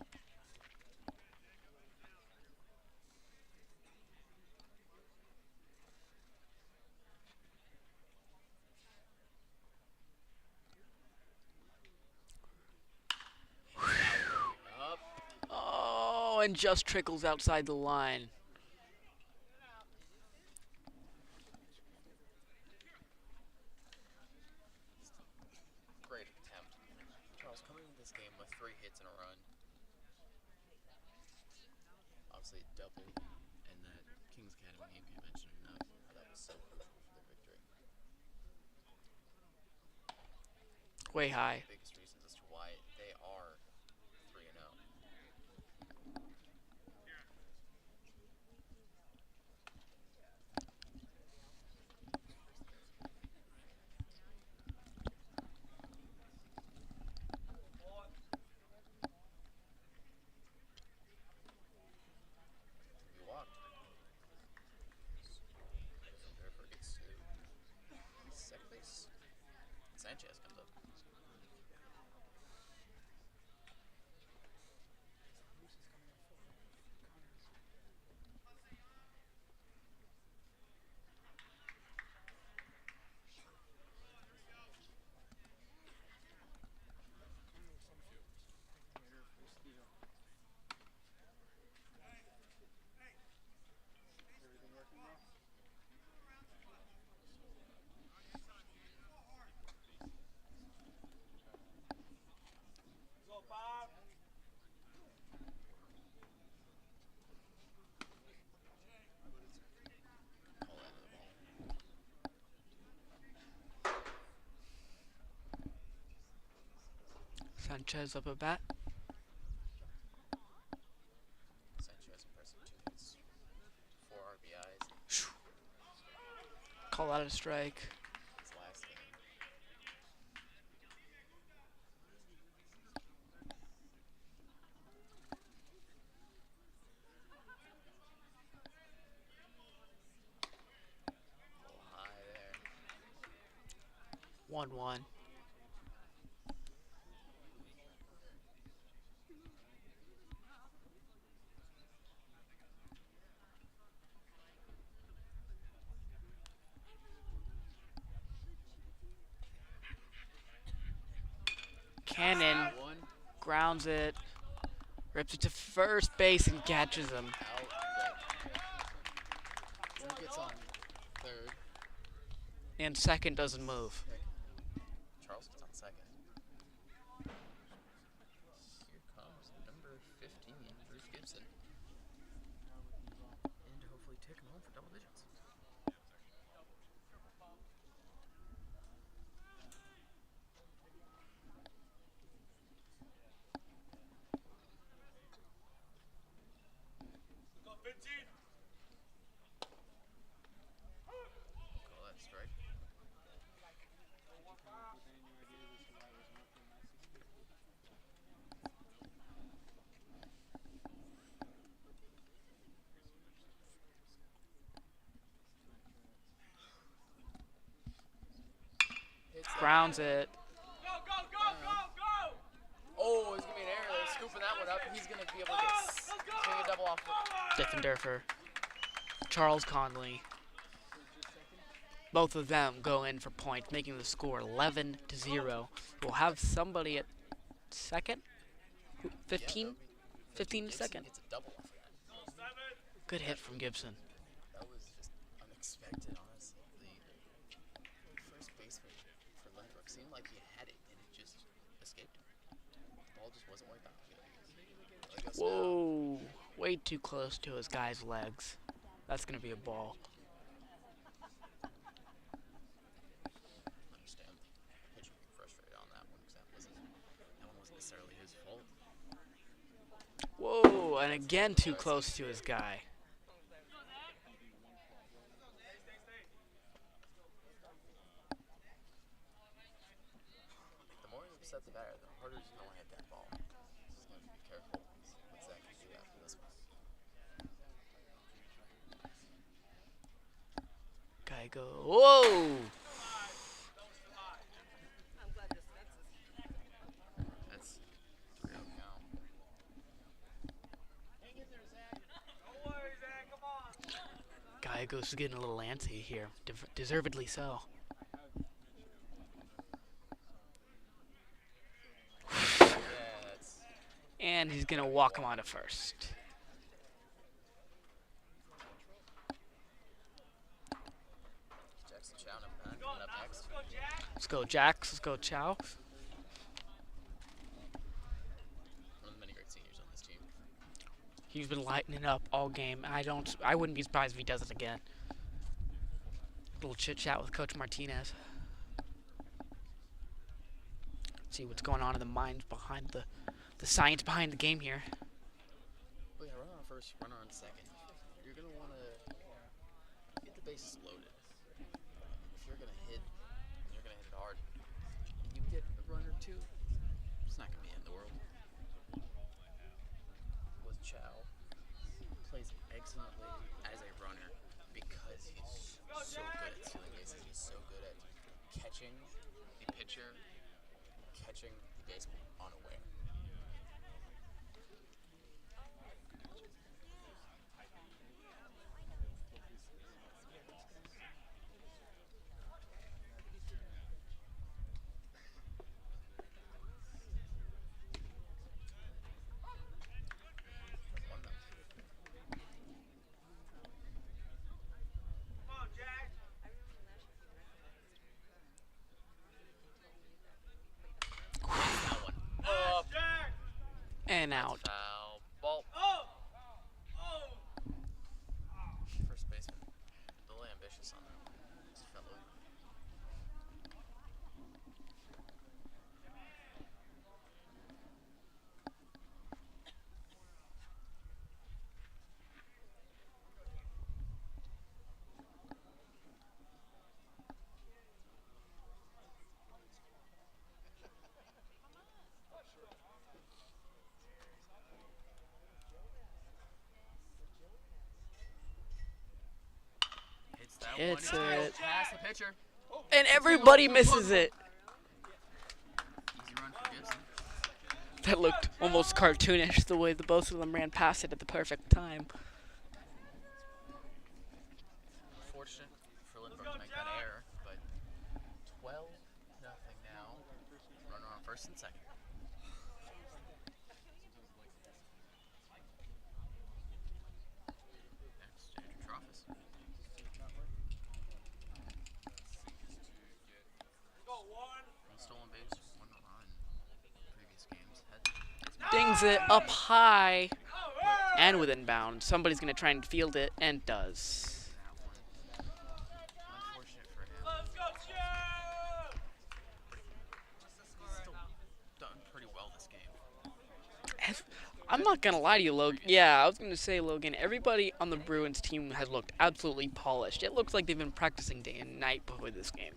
B: Up.
A: and just trickles outside the line.
B: Great attempt. Charles coming into this game with 3 hits in a run. Obviously a double, and that Kings Academy game you mentioned enough. How that was so crucial for their victory.
A: Way high.
B: The biggest reasons as to why they are 3-0. We walked. Therefore gets to second base. Sanchez comes up.
C: Go, Bob.
B: Call out of the ball.
A: Sanchez up at bat.
B: Sanchez impressive 2 hits, 4 RBIs.
A: Call out a strike.
B: His last game. A little high there.
A: 1-1. Cannon
B: One
A: grounds it, rips it to first base and catches him.
B: out, but Drew gets on third.
A: And second doesn't move.
B: Charles gets on second. Here comes number 15, Bruce Gibson. And to hopefully take him home for double digits.
C: Go, 15.
B: Call that strike. Hits that.
A: Grounds it.
C: Go, go, go, go, go.
B: Oh, it's gonna be an error. They're scooping that one up. He's gonna be able to get he's gonna get a double off.
A: Defender for Charles Conley. Both of them go in for points, making the score 11-0. We'll have somebody at second. 15? 15
B: Gibson
A: second.
B: gets a double off of that.
C: 7.
A: Good hit from Gibson.
B: That was just unexpected, honestly. The first baseman for Lynbook seemed like he had it and it just escaped him. The ball just wasn't working out. I guess
A: Whoa. Way too close to his guy's legs. That's going to be a ball.
B: I understand the pitcher being frustrated on that one because that one wasn't necessarily his fault.
A: Whoa. And again too close to his guy.
B: The more you upset the batter, the harder he's going to hit that ball. So he's going to be careful what's that can do after this one.
A: Guy go. Whoa.
B: That's 3-0 count.
C: Don't worry, Zach. Come on.
A: Guy goes getting a little antsy here. Deservedly so.
B: Yeah, that's
A: And he's going to walk him onto first.
B: Jackson Chow coming up next.
A: Let's go, Jax. Let's go, Chow.
B: One of the many great seniors on this team.
A: He's been lighting up all game. I wouldn't be surprised if he does it again. Little chit chat with Coach Martinez. See what's going on in the minds behind the science behind the game here.
B: Well, yeah, runner on first, runner on second. You're gonna want to get the bases loaded. If you're gonna hit, you're gonna hit it hard. And you get a run or two, it's not gonna be the end of the world. With Chow, plays excellently as a runner because he's so good at stealing bases. He's so good at catching the pitcher, catching the baseball unaware.
C: Come on, Jack.
B: That one.
C: Nice, Jack.
A: And out.
B: Foul ball.
C: Oh. Oh.
B: First baseman, a little ambitious on that one. Just fell over. Hits that
A: Hits
B: one.
A: it.
B: Past the pitcher.
A: And everybody misses it.
B: Easy run for Gibson.
A: That looked almost cartoonish the way the both of them ran past it at the perfect time.
B: Fortunate for Lynbook to make that error, but 12-0 now. Runner on first and second. Next, Andrew Troffus.
C: Go one.
B: One stolen base, one run. Previous games had
A: Dings it up high and within bounds. Somebody's going to try and field it and does.
B: that one. Unfortunate for him.
C: Let's go, Joe.
B: Still done pretty well this game.
A: I'm not going to lie to you, Logan. Yeah, I was going to say, Logan, everybody on the Bruins team has looked absolutely polished. It looks like they've been practicing day and night before this game.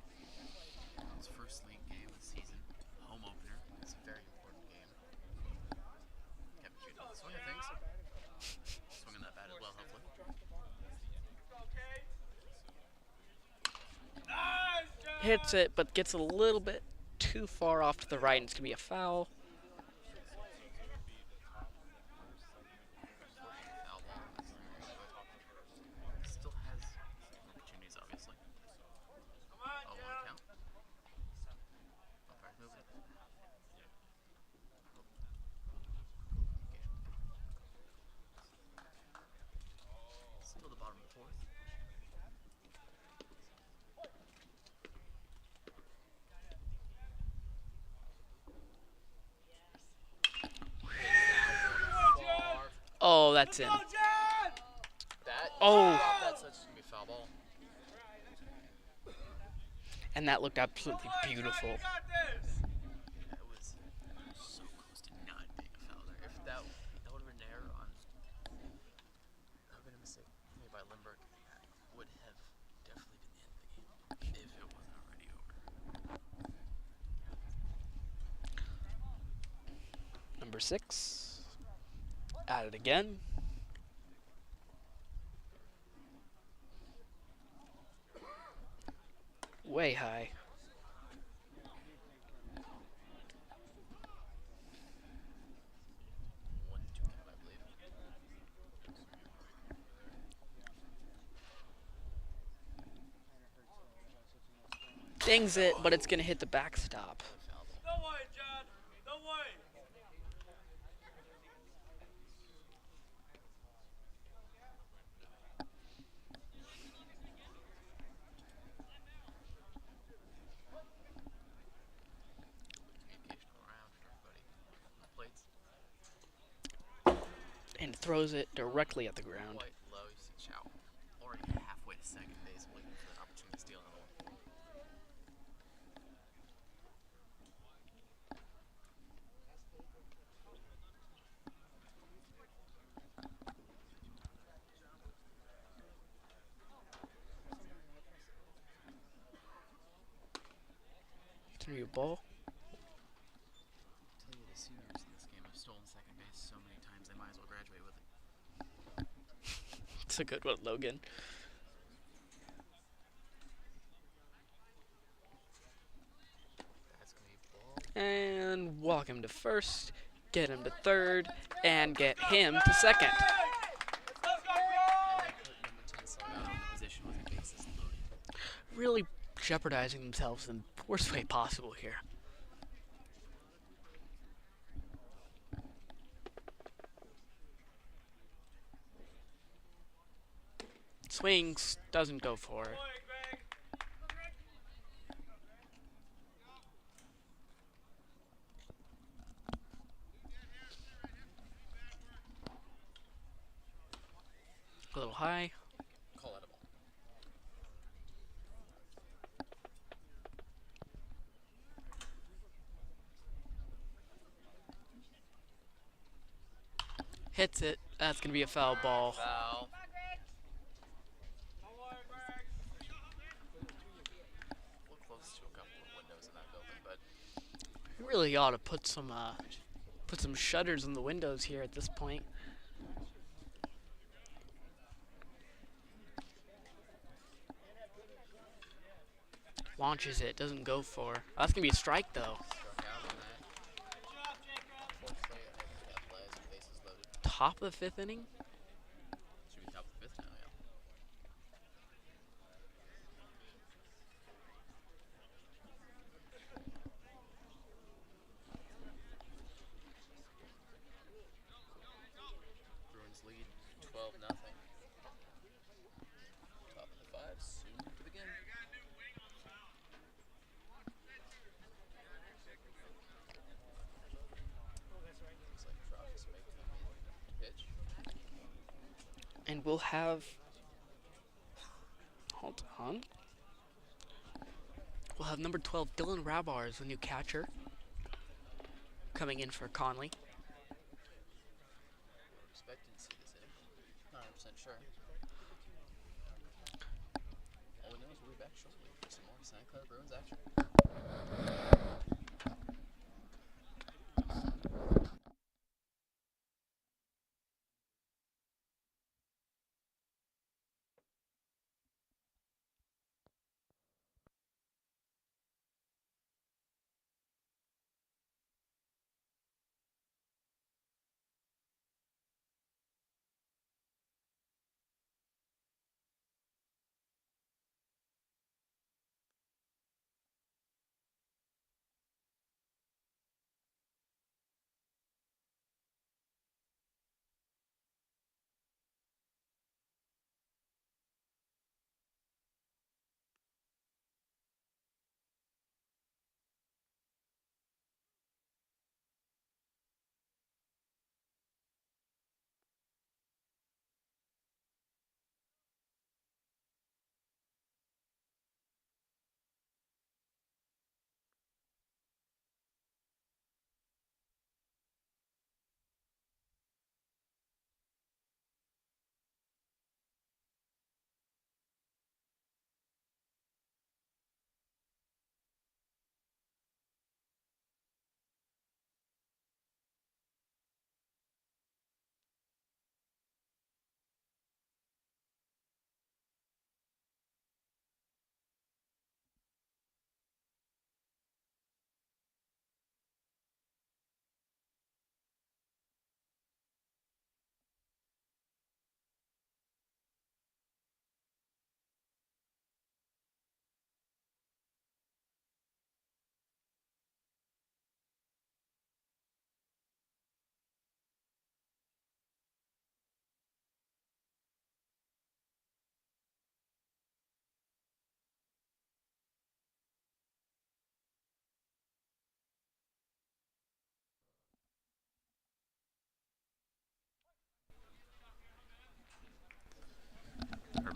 B: His first league game of the season, home opener. It's a very important game. Kevin Judah with the swing of things. Swinging that bat as well, hopefully.
C: Okay. Nice, Joe.
A: Hits it, but gets a little bit too far off to the right, and it's going to be a foul.
B: Foul ball. Still has opportunities, obviously.
C: Come on,
B: 0-1
C: Joe.
B: count. Umpire's moving. Still the bottom of the fourth.
A: Oh, that's in.
C: Go, John.
B: That
A: Oh.
B: that's such a foul ball.
A: And that looked absolutely beautiful.
C: You got this.
B: That was so close to not being a foul there. If that would have been an error on, that would have been a mistake made by Lynbook. That would have definitely been the end of the game if it wasn't already over.
A: Number 6. At it again. Way high.
B: One, two count, I believe.
A: Dings it, but it's going to hit the backstop.
B: Foul ball.
C: Don't worry, John. Don't worry.
A: throws it directly at the ground.
B: Quite low. You see Chow already halfway to second base, waiting for an opportunity to steal another one.
A: Through your ball.
B: Tell you, the seniors in this game have stolen second base so many times they might as well graduate with it.
A: It's a good one, Logan.
B: That's gonna be ball.
A: And walk him to first, get him to third, and get him to second.
C: Let's go,
B: And they put number 10 slide out in the position with the bases loaded.
A: Really jeopardizing themselves in the worst way possible here. Swings, doesn't go for it. A little high.
B: Call out a ball.
A: Hits it. That's going to be a foul ball.
B: Foul. We're close to a couple of windows in that building, but
A: We really ought to put some shutters in the windows here at this point. Launches it, doesn't go for. That's gonna be a strike though.
B: struck out on that. Unfortunately, I think they capitalized with bases loaded.
A: Top of the fifth inning.
B: Should be top of the fifth now, yeah. Bruins lead 12-0. Top of the five, soon to begin. Looks like Trout is making a pitch.
A: And we'll have. Hold on. We'll have number 12, Dylan Rabar, as the new catcher, coming in for Conley.
B: We're expecting to see this inning. Not 100% sure. All we know is we'll be back shortly for some more Santa Clara Bruins action.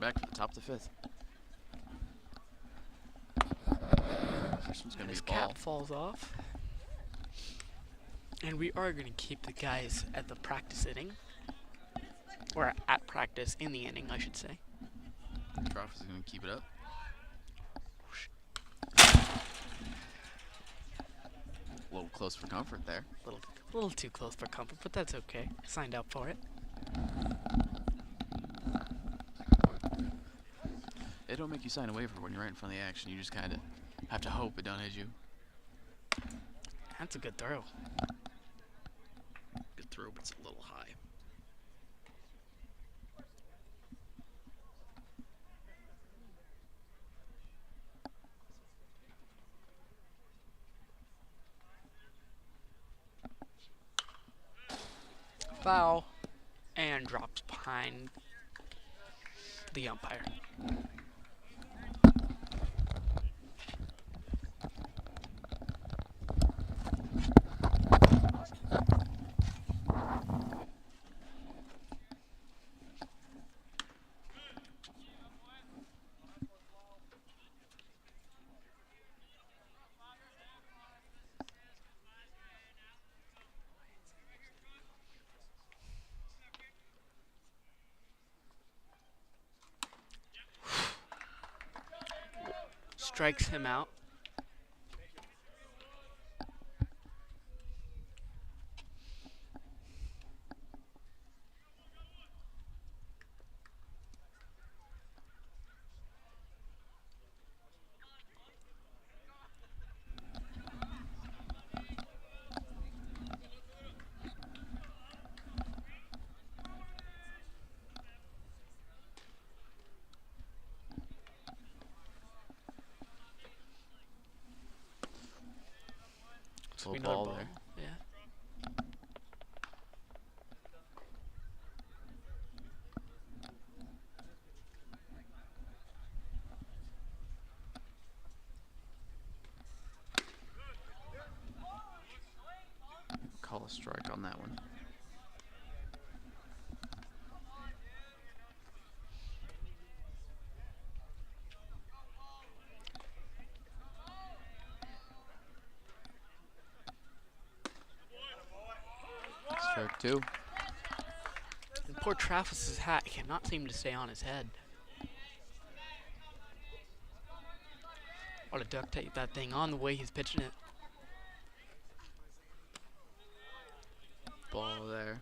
B: back to the top of the fifth. First one's going to
A: His
B: be ball.
A: cap falls off. And we are going to keep the guys at the practice inning. Or at practice in the inning, I should say.
B: Travis is going to keep it up. A little close for comfort there.
A: A little too close for comfort, but that's okay. Signed up for it.
B: It don't make you sign a waiver when you're right in front of the action. You just kind of have to hope it don't hit you.
A: That's a good throw.
B: Good throw, but it's a little high.
A: Foul. And drops behind the umpire. Strikes him out.
B: Full
A: Another
B: ball there.
A: Yeah.
B: Call a strike on that one. Strike two.
A: And poor Travis's hat cannot seem to stay on his head. Ought to duct tape that thing on the way he's pitching it.
B: Ball there.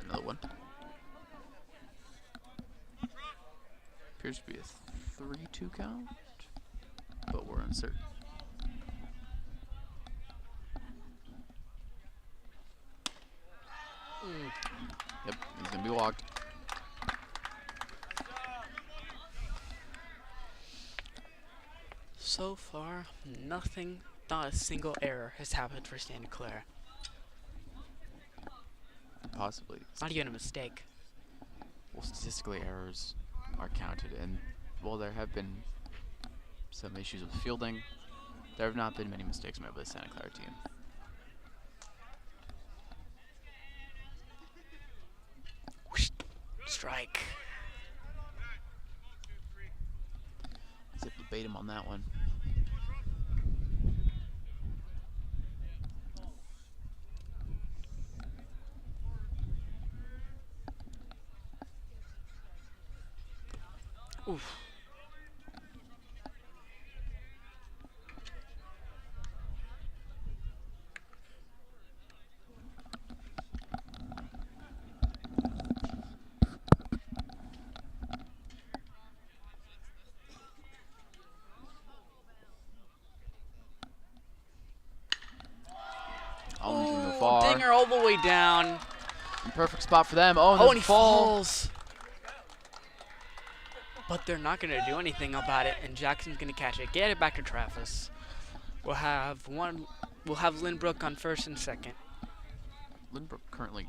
B: Another one. Appears to be a 3-2 count, but we're uncertain. Yep, he's gonna be walked.
A: So far, nothing, not a single error has happened for Santa Clara.
B: Possibly.
A: Not even a mistake.
B: Well, statistically, errors are counted, and while there have been some issues with fielding, there have not been many mistakes made by the Santa Clara team.
A: Strike.
B: He's able to bait him on that one.
A: Oof.
B: Oh, he's gonna go
A: Ooh,
B: far.
A: dinger all the way down.
B: Perfect spot for them. Oh,
A: Oh, and
B: and
A: he
B: he falls.
A: falls. But they're not going to do anything about it, and Jackson's going to catch it. Get it back to Travis. We'll have Lynbook on first and second.
B: Lynbook currently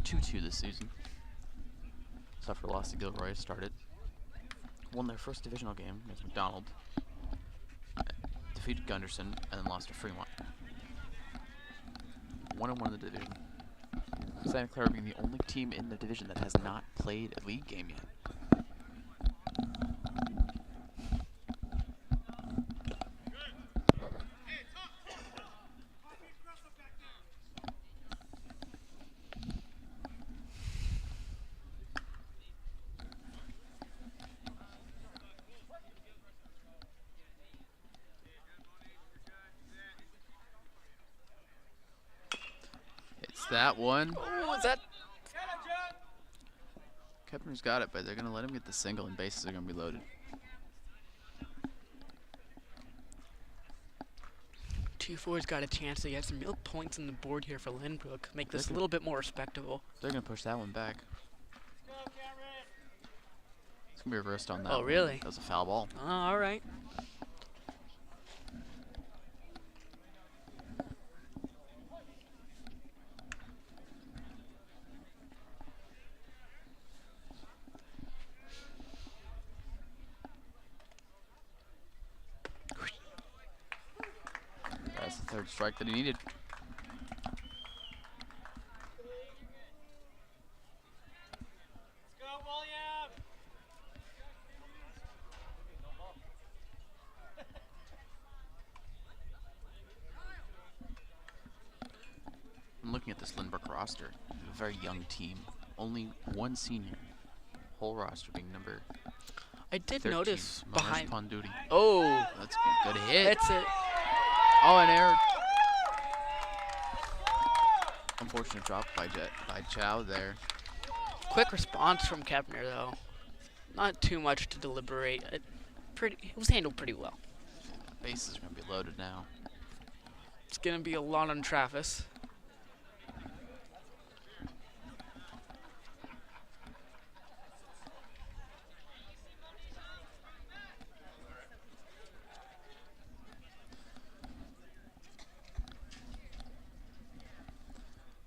B: 2-2 this season. suffered a loss to Gilroy, started. Won their first divisional game against McDonald. Defeated Gunderson, and then lost to Fremont. 1-1 in the division. Santa Clara being the only team in the division that has not played a league game yet. It's that one.
A: Oh, is that?
B: Kepner's got it, but they're going to let him get the single, and bases are going to be loaded.
A: 2-4's got a chance to get some real points on the board here for Lynbook. Make this a little bit more respectable.
B: They're going to push that one back. It's going to be reversed on that.
A: Oh, really?
B: That was a foul ball.
A: Oh, all right.
B: That's the third strike that he needed. I'm looking at this Lynbook roster. A very young team. Only one senior. Whole roster being number
A: I did
B: 13,
A: notice
B: Mahesh
A: behind.
B: Pandudi.
A: Oh,
B: That's a good hit.
A: that's it.
B: Oh, an error. Unfortunate drop by Chow there.
A: Quick response from Kepner, though. Not too much to deliberate. It was handled pretty well.
B: Bases are going to be loaded now.
A: It's going to be a lot on Travis.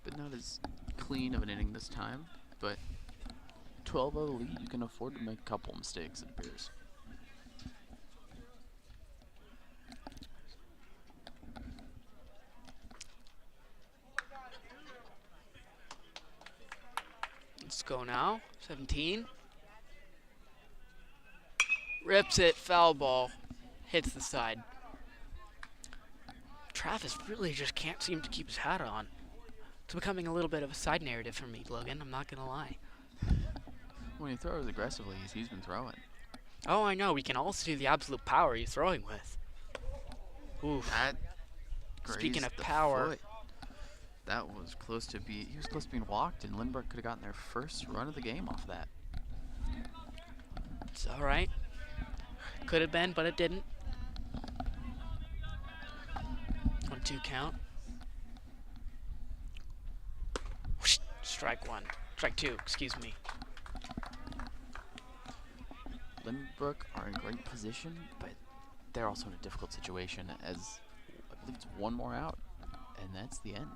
B: But not as clean of an inning this time. But 12-0 lead, you can afford to make a couple mistakes, it appears.
A: Let's go now. 17. Rips it, foul ball. Hits the side. Travis really just can't seem to keep his hat on. It's becoming a little bit of a side narrative for me, Logan. I'm not going to lie.
B: When he throws aggressively, he's been throwing.
A: Oh, I know. We can all see the absolute power he's throwing with. Oof.
B: That
A: Speaking
B: grazed
A: of
B: the
A: power.
B: foot. That was close to he was close to being walked, and Lynbook could have gotten their first run of the game off that.
A: It's all right. Could have been, but it didn't. 1-2 count. Whoosh, strike one. Strike two, excuse me.
B: Lynbook are in great position, but they're also in a difficult situation as I believe it's one more out, and that's the end.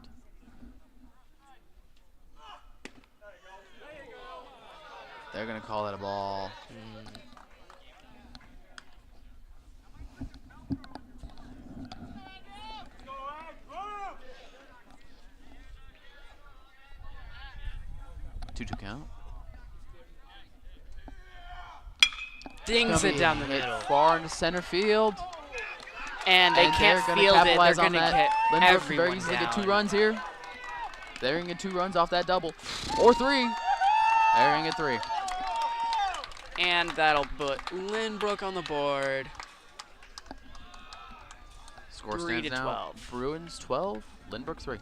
B: They're going to call that a ball. Two count.
A: Dings it down the
B: Hit
A: middle.
B: far into center field.
A: And they can't
B: they're gonna
A: field it. They're
B: capitalize
A: going
B: on
A: to
B: that.
A: get
B: Lynbook
A: everyone
B: very easily get 2
A: down.
B: runs here. They're going to get 2 runs off that double. Or 3. They're going to get 3.
A: And that'll put Lynbrook on the board.
B: Score
A: 3
B: stands
A: to
B: now.
A: 12.
B: Bruins 12, Lynbrook 3.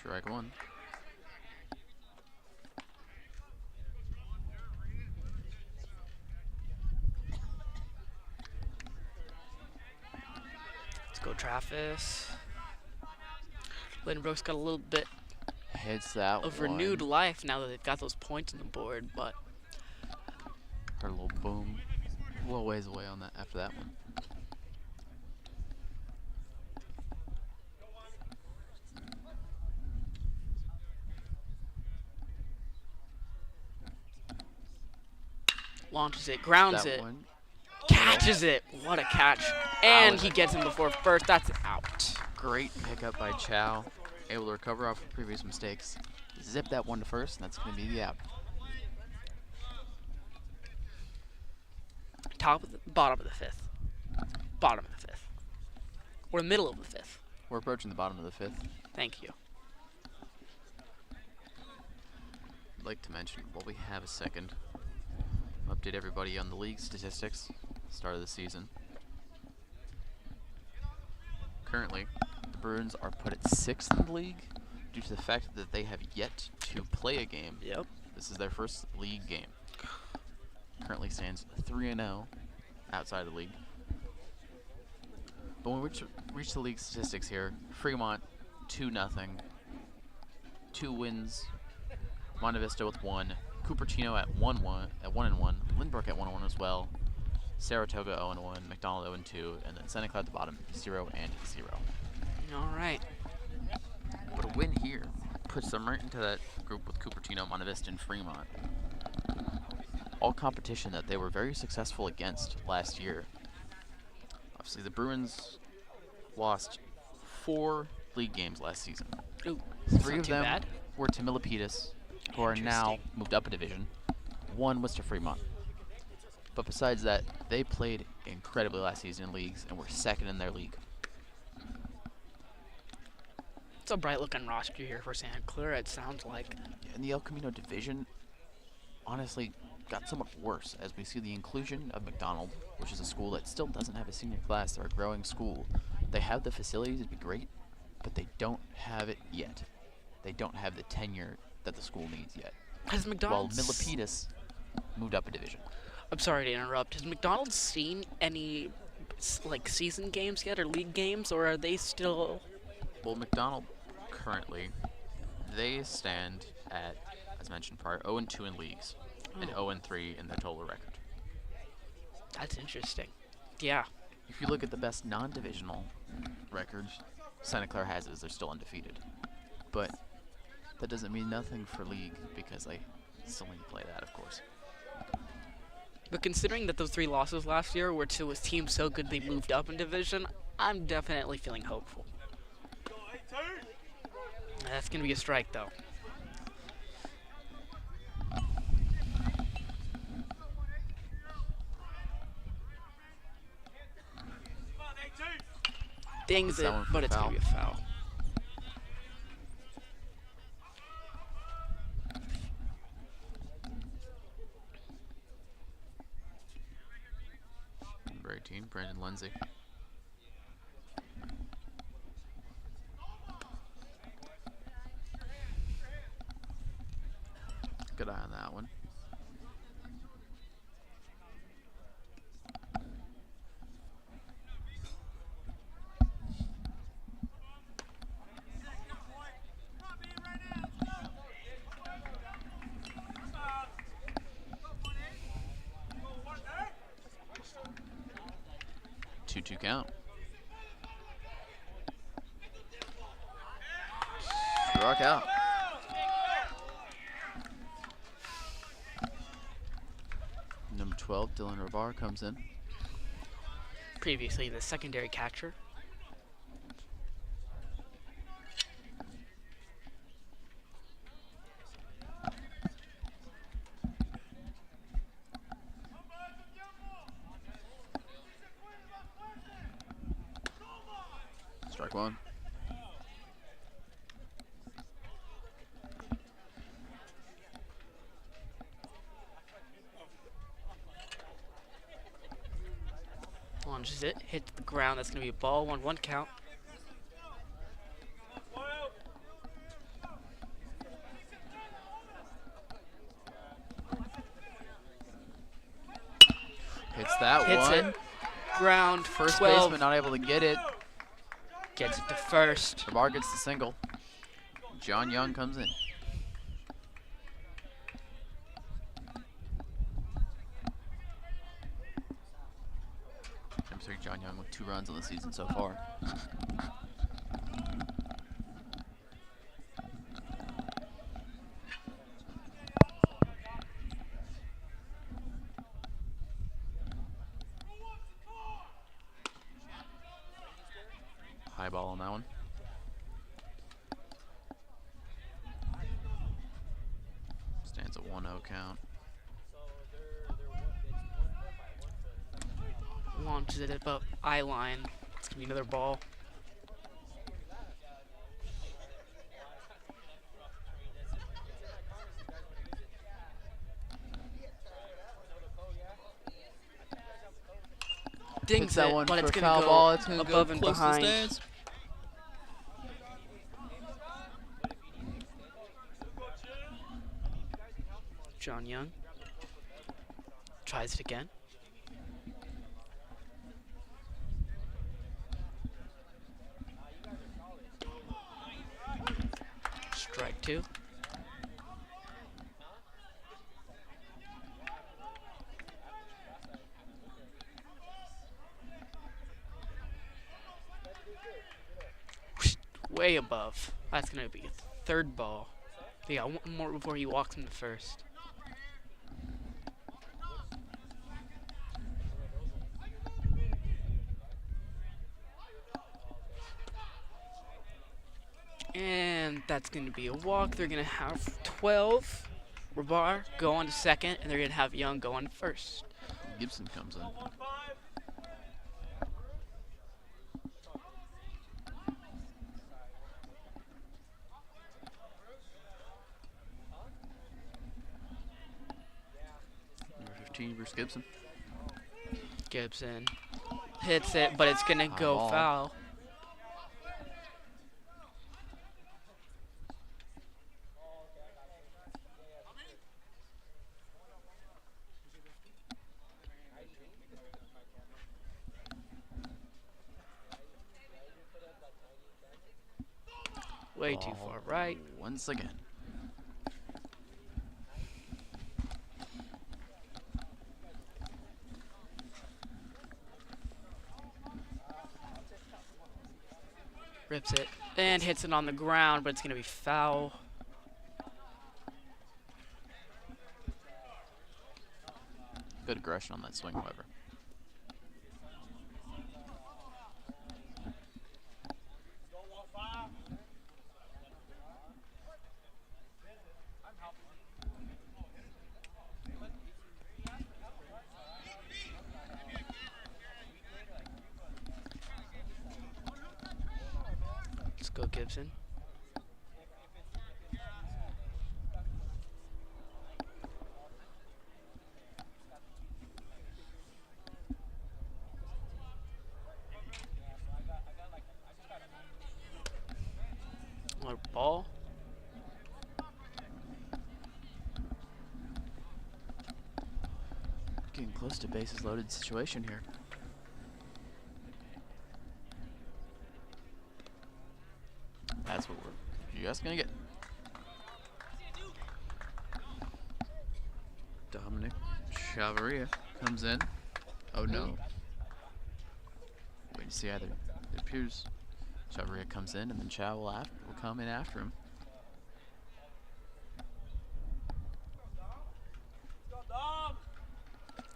B: Strike one.
A: Travis. Lynbook's got a little bit
B: Hits that
A: of
B: one.
A: renewed life now that they've got those points on the board, but
B: Her little boom. A little ways away on that after that one.
A: launches it, grounds
B: That
A: it,
B: one.
A: catches it. What a catch. And he gets him before first. That's out.
B: Great pickup by Chow. Able to recover off previous mistakes. Zip that one to first, and that's going to be the out.
A: Bottom of the fifth. Bottom of the fifth. Or middle of the fifth.
B: We're approaching the bottom of the fifth.
A: Thank you.
B: I'd like to mention, while we have a second, update everybody on the league statistics. Start of the season. Currently, the Bruins are put at 6th in the league due to the fact that they have yet to play a game.
A: Yep.
B: This is their first league game. Currently stands 3-0 outside of the league. But when we reach the league statistics here, Fremont 2-0, 2 wins, Monte Vista with 1, Cupertino at 1-1, Lynbook at 1-1 as well, Saratoga 0-1, McDonald 0-2, and then Seneca at the bottom 0-0.
A: All right.
B: But a win here puts them right into that group with Cupertino, Monte Vista, and Fremont. All competition that they were very successful against last year. Obviously, the Bruins lost 4 league games last season.
A: Ooh,
B: 3 of them
A: bad.
B: were to Milpitas, who are now moved up a division. 1 was to Fremont. But besides that, they played incredibly last season in leagues and were 2nd in their league.
A: It's a bright-looking roster here for Santa Clara, it sounds like.
B: And the El Camino division, honestly, got somewhat worse as we see the inclusion of McDonald, which is a school that still doesn't have a senior class. They're a growing school. They have the facilities to be great, but they don't have it yet. They don't have the tenure that the school needs yet.
A: Has
B: While
A: McDonald's...
B: Milpitas moved up a division.
A: I'm sorry to interrupt. Has McDonald's seen any, like, season games yet or league games, or are they still...
B: Well, McDonald currently, they stand at, as mentioned prior, 0-2 in leagues and 0-3 in their total record.
A: That's interesting. Yeah.
B: If you look at the best non-divisional records, Santa Clara has it as they're still undefeated. But that doesn't mean nothing for league because they still need to play that, of course.
A: But considering that those 3 losses last year were to a team so good they moved up in division, I'm definitely feeling hopeful. That's going to be a strike, though. Dings it, but it's going to be a foul.
B: Number 18, Brandon Lindsay. Good eye on that one. Two count. Struck out. Number 12, Dylan Rabar comes in.
A: Previously, the secondary catcher.
B: Strike one.
A: Launches it, hits the ground. That's going to be a ball. 1-1 count.
B: Hits that
A: Hits
B: one.
A: it. Ground.
B: First
A: 12.
B: baseman not able to get it.
A: Gets it to first.
B: Bar gets the single. John Young comes in. Number 3, John Young with 2 runs on the season so far. High ball on that one. Stands a 1-0 count.
A: Launches it above eye line. It's gonna be another ball. Dings
B: that
A: it,
B: one
A: but
B: for
A: it's
B: a
A: gonna
B: foul
A: go
B: ball. It's gonna
A: above
B: go
A: and
B: close to the
A: behind.
B: stands.
A: John Young tries it again. Strike 2. Way above. That's going to be a third ball. They got one more before he walks into first. And that's going to be a walk. They're going to have 12. Rabar go on to second, and they're going to have Young go on to first.
B: Gibson comes in. Number 15 versus Gibson.
A: Gibson hits it, but it's going to go
B: ball.
A: foul. Way too
B: Ball
A: far right.
B: Once again.
A: Rips it and hits it on the ground, but it's going to be foul.
B: Good aggression on that swing, however.
A: Let's go Gibson. Another ball.
B: Getting close to bases loaded situation here. That's what we're just gonna get. Dominic Chavaria comes in. Oh no. Wait to see either. It appears Chavaria comes in and then Chow will come in after him.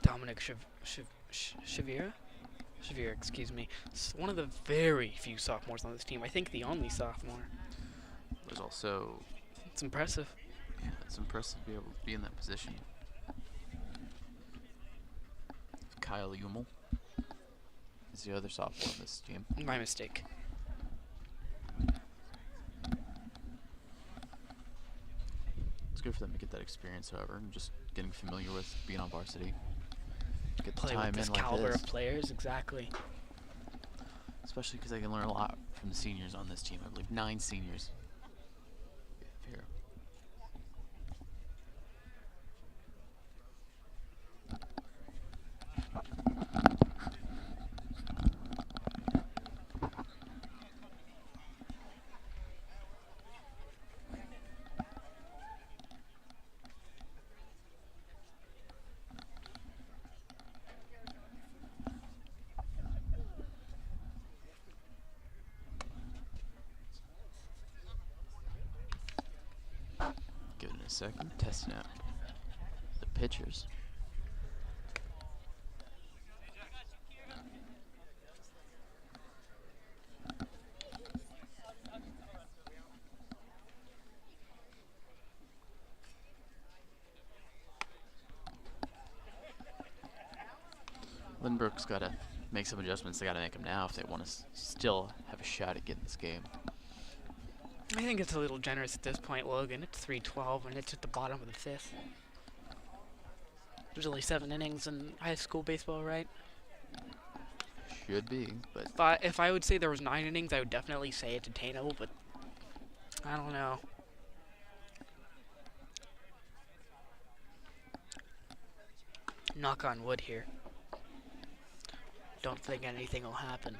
A: Dominic Shavira, excuse me. It's one of the very few sophomores on this team. I think the only sophomore.
B: There's also,
A: It's impressive.
B: yeah, it's impressive to be able to be in that position. Kyle Umel is the other sophomore on this team.
A: My mistake.
B: It's good for them to get that experience, however, and just getting familiar with being on varsity. Get the
A: Play
B: time
A: with this
B: in like
A: caliber
B: this.
A: of players, exactly.
B: Especially because they can learn a lot from the seniors on this team. I believe 9 seniors. Here. second, testing out the pitchers. Lynbook's got to make some adjustments. They got to make them now if they want to still have a shot at getting this game.
A: I think it's a little generous at this point, Logan. It's 3-12, and it's at the bottom of the fifth. There's only 7 innings in high school baseball, right?
B: Should be, but
A: If I would say there was 9 innings, I would definitely say it's attainable, but I don't know. Knock on wood here. Don't think anything will happen.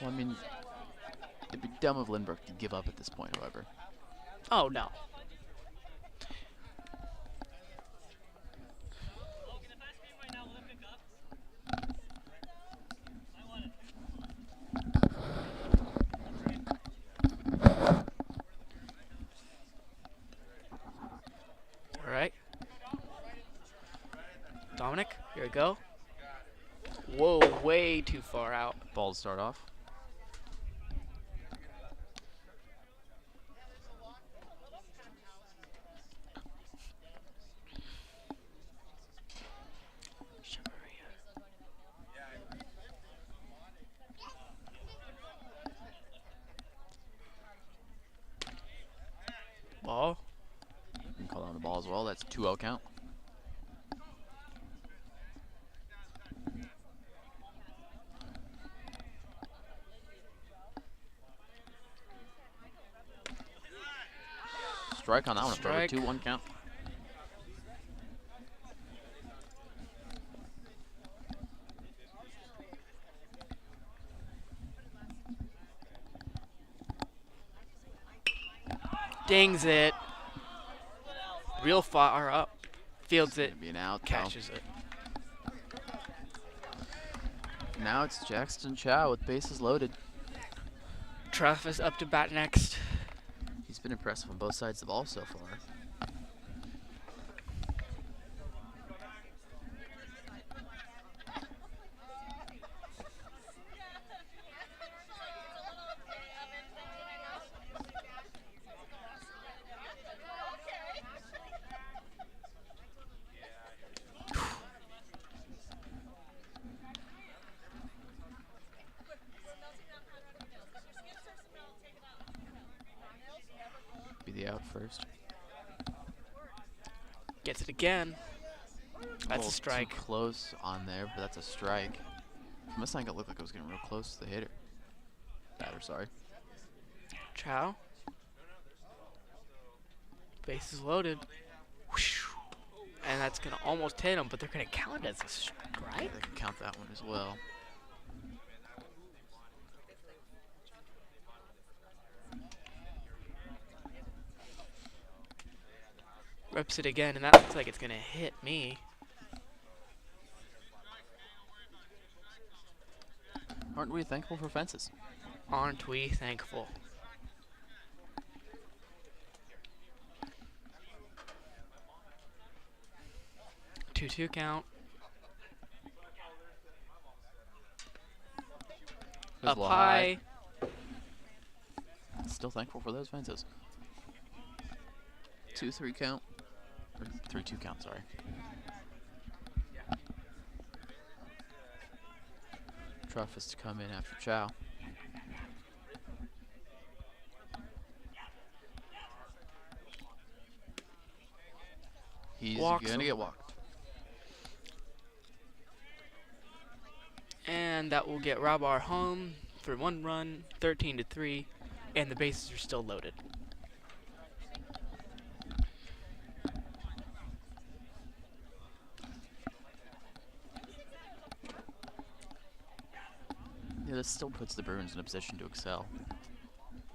B: well, I mean, it'd be dumb of Lynbook to give up at this point, however.
A: Oh, no. All right. Dominic, here we go. Whoa, way too far out.
B: Ball to start off.
A: Ball.
B: You can call on the ball as well. That's a 2-0 count. Strike on that one.
A: Strike.
B: 2-1 count.
A: Dings it. Real far up. Fields it.
B: Gonna be an out. though.
A: Catches it.
B: Now it's Jackson Chow with bases loaded.
A: Truff is up to bat next.
B: He's been impressive on both sides of the ball so far. Be the out first.
A: Gets it again. That's
B: little
A: a strike.
B: Too close on there, but that's a strike. From this angle, it looked like it was getting real close to the hitter. Batter, sorry.
A: Chow. Base is loaded. Whoosh. And that's going to almost hit him, but they're going to count it as a strike, right?
B: They can count that one as well.
A: Reps it again, and that looks like it's going to hit me.
B: Aren't we thankful for fences?
A: Aren't we thankful? Two count.
B: It was
A: Up
B: a little
A: high.
B: Still thankful for those fences. 2-3 count. Or 3-2 count, sorry. Truff is to come in after Chow. He's
A: Walks
B: gonna
A: him.
B: get walked.
A: And that will get Rabar home for 1 run, 13-3, and the bases are still loaded.
B: Yeah, this still puts the Bruins in a position to excel,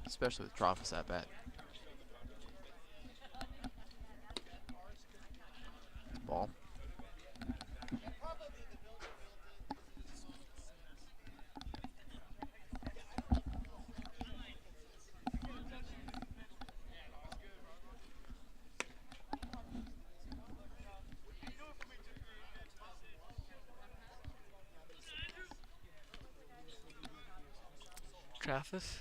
B: especially with Trophus at bat. Ball.
A: Travis.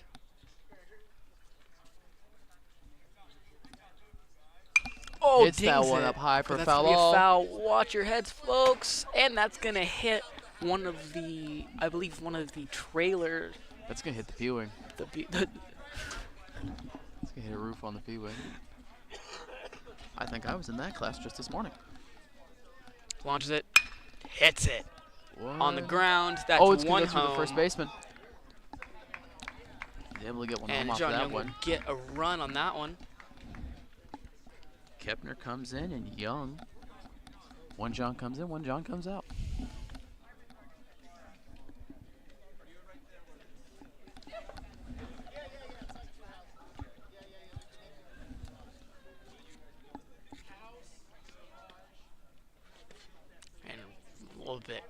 A: Oh,
B: Hits that
A: dings
B: one
A: it.
B: up high
A: But
B: for
A: that's
B: foul
A: gonna be a
B: ball.
A: foul. Watch your heads, folks. And that's gonna hit one of the, I believe, one of the trailers.
B: That's going to hit the P-wing.
A: The
B: It's going to hit a roof on the P-wing. I think I was in that class just this morning.
A: launches it, hits it
B: What?
A: on the ground. That's
B: Oh, it's
A: one
B: going to go through
A: home.
B: the first baseman. He's able to get one home
A: And
B: off
A: John
B: that
A: Young will
B: one.
A: get a run on that one.
B: Kepner comes in and Young. One John comes in, one John comes out.
A: And a little bit.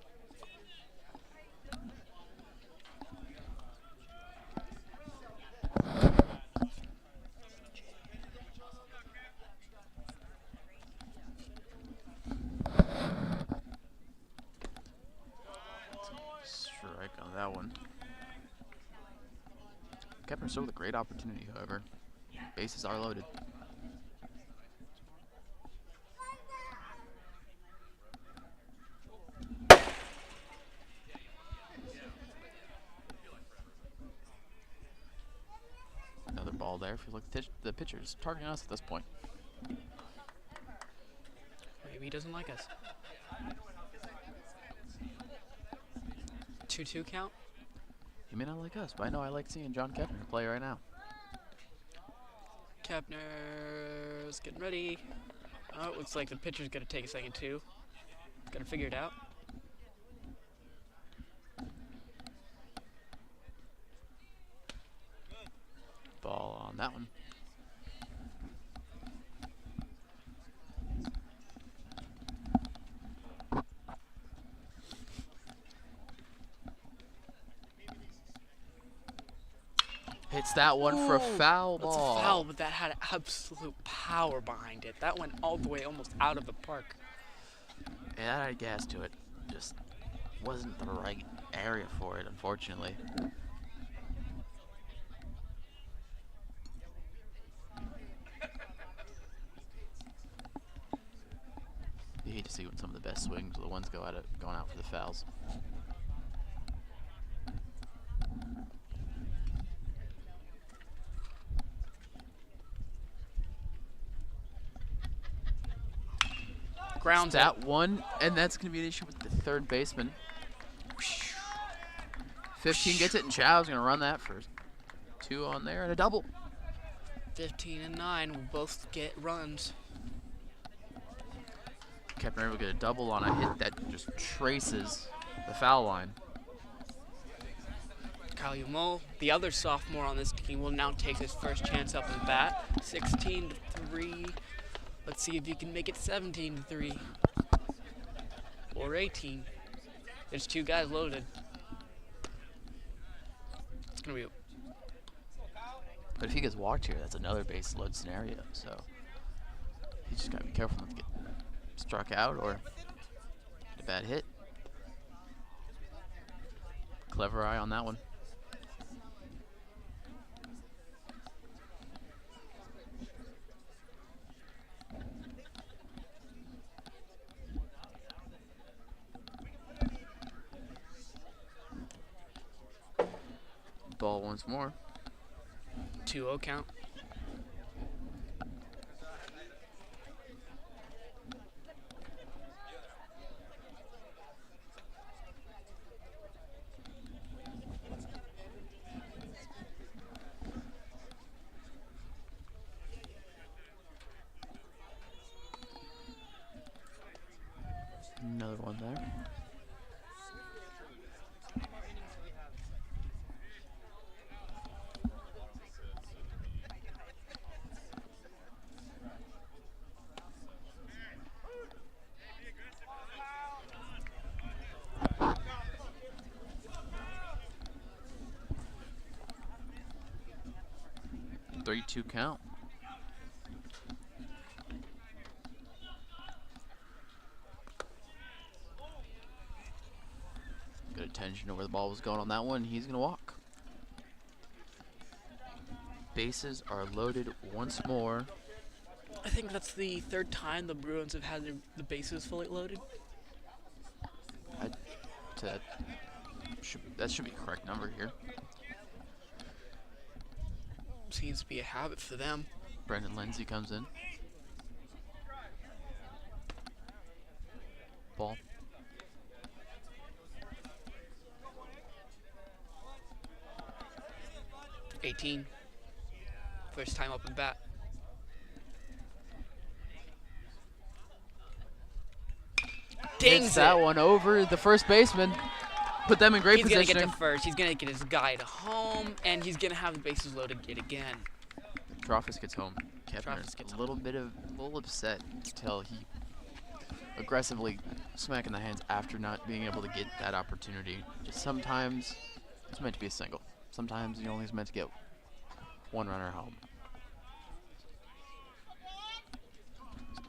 B: Strike on that one. Kepner still with a great opportunity, however. Bases are loaded. Another ball there. Feels like the pitcher's targeting us at this point.
A: Maybe he doesn't like us. 2-2 count.
B: He may not like us, but I know I like seeing John Kepner play right now.
A: Kepner's getting ready. Oh, it looks like the pitcher's gonna take a second too. Gotta figure it out.
B: Ball on that one. Hits that one for a foul
A: That's
B: ball.
A: a foul, but that had absolute power behind it. That went all the way almost out of the park.
B: Yeah, that had gas to it. Just wasn't the right area for it, unfortunately. You hate to see when some of the best swings are the ones going out for the fouls.
A: Grounds
B: That one, and that's going to be an issue with the third baseman. 15 gets it, and Chow's going to run that for 2 on there and a double.
A: 15 and 9 will both get runs.
B: Kepner will get a double on a hit that just traces the foul line.
A: Kyle Umo, the other sophomore on this team, will now take his first chance up at bat. 16-3. Let's see if you can make it 17-3 or 18. There's 2 guys loaded. It's gonna be.
B: But if he gets walked here, that's another base load scenario. So he just got to be careful not to get struck out or get a bad hit. Clever eye on that one. Ball once more.
A: 2-0 count.
B: Another one there. Three-two count. Good attention to where the ball was going on that one. He's going to walk. Bases are loaded once more.
A: I think that's the third time the Bruins have had the bases fully loaded.
B: That should be the correct number here.
A: Seems to be a habit for them.
B: Brendan Lindsay comes in. Ball.
A: '18. First time up and bat. Dings
B: Hits that
A: it.
B: one over the first baseman. Put them in great
A: He's gonna
B: position.
A: get to first. He's gonna get his guy to home, and he's gonna have the bases loaded yet again.
B: Trophis gets home. Kepner's
A: Trophis gets
B: a little upset until he aggressively smacking the hands after not being able to get that opportunity. Just sometimes it's meant to be a single. Sometimes you only is meant to get one runner home.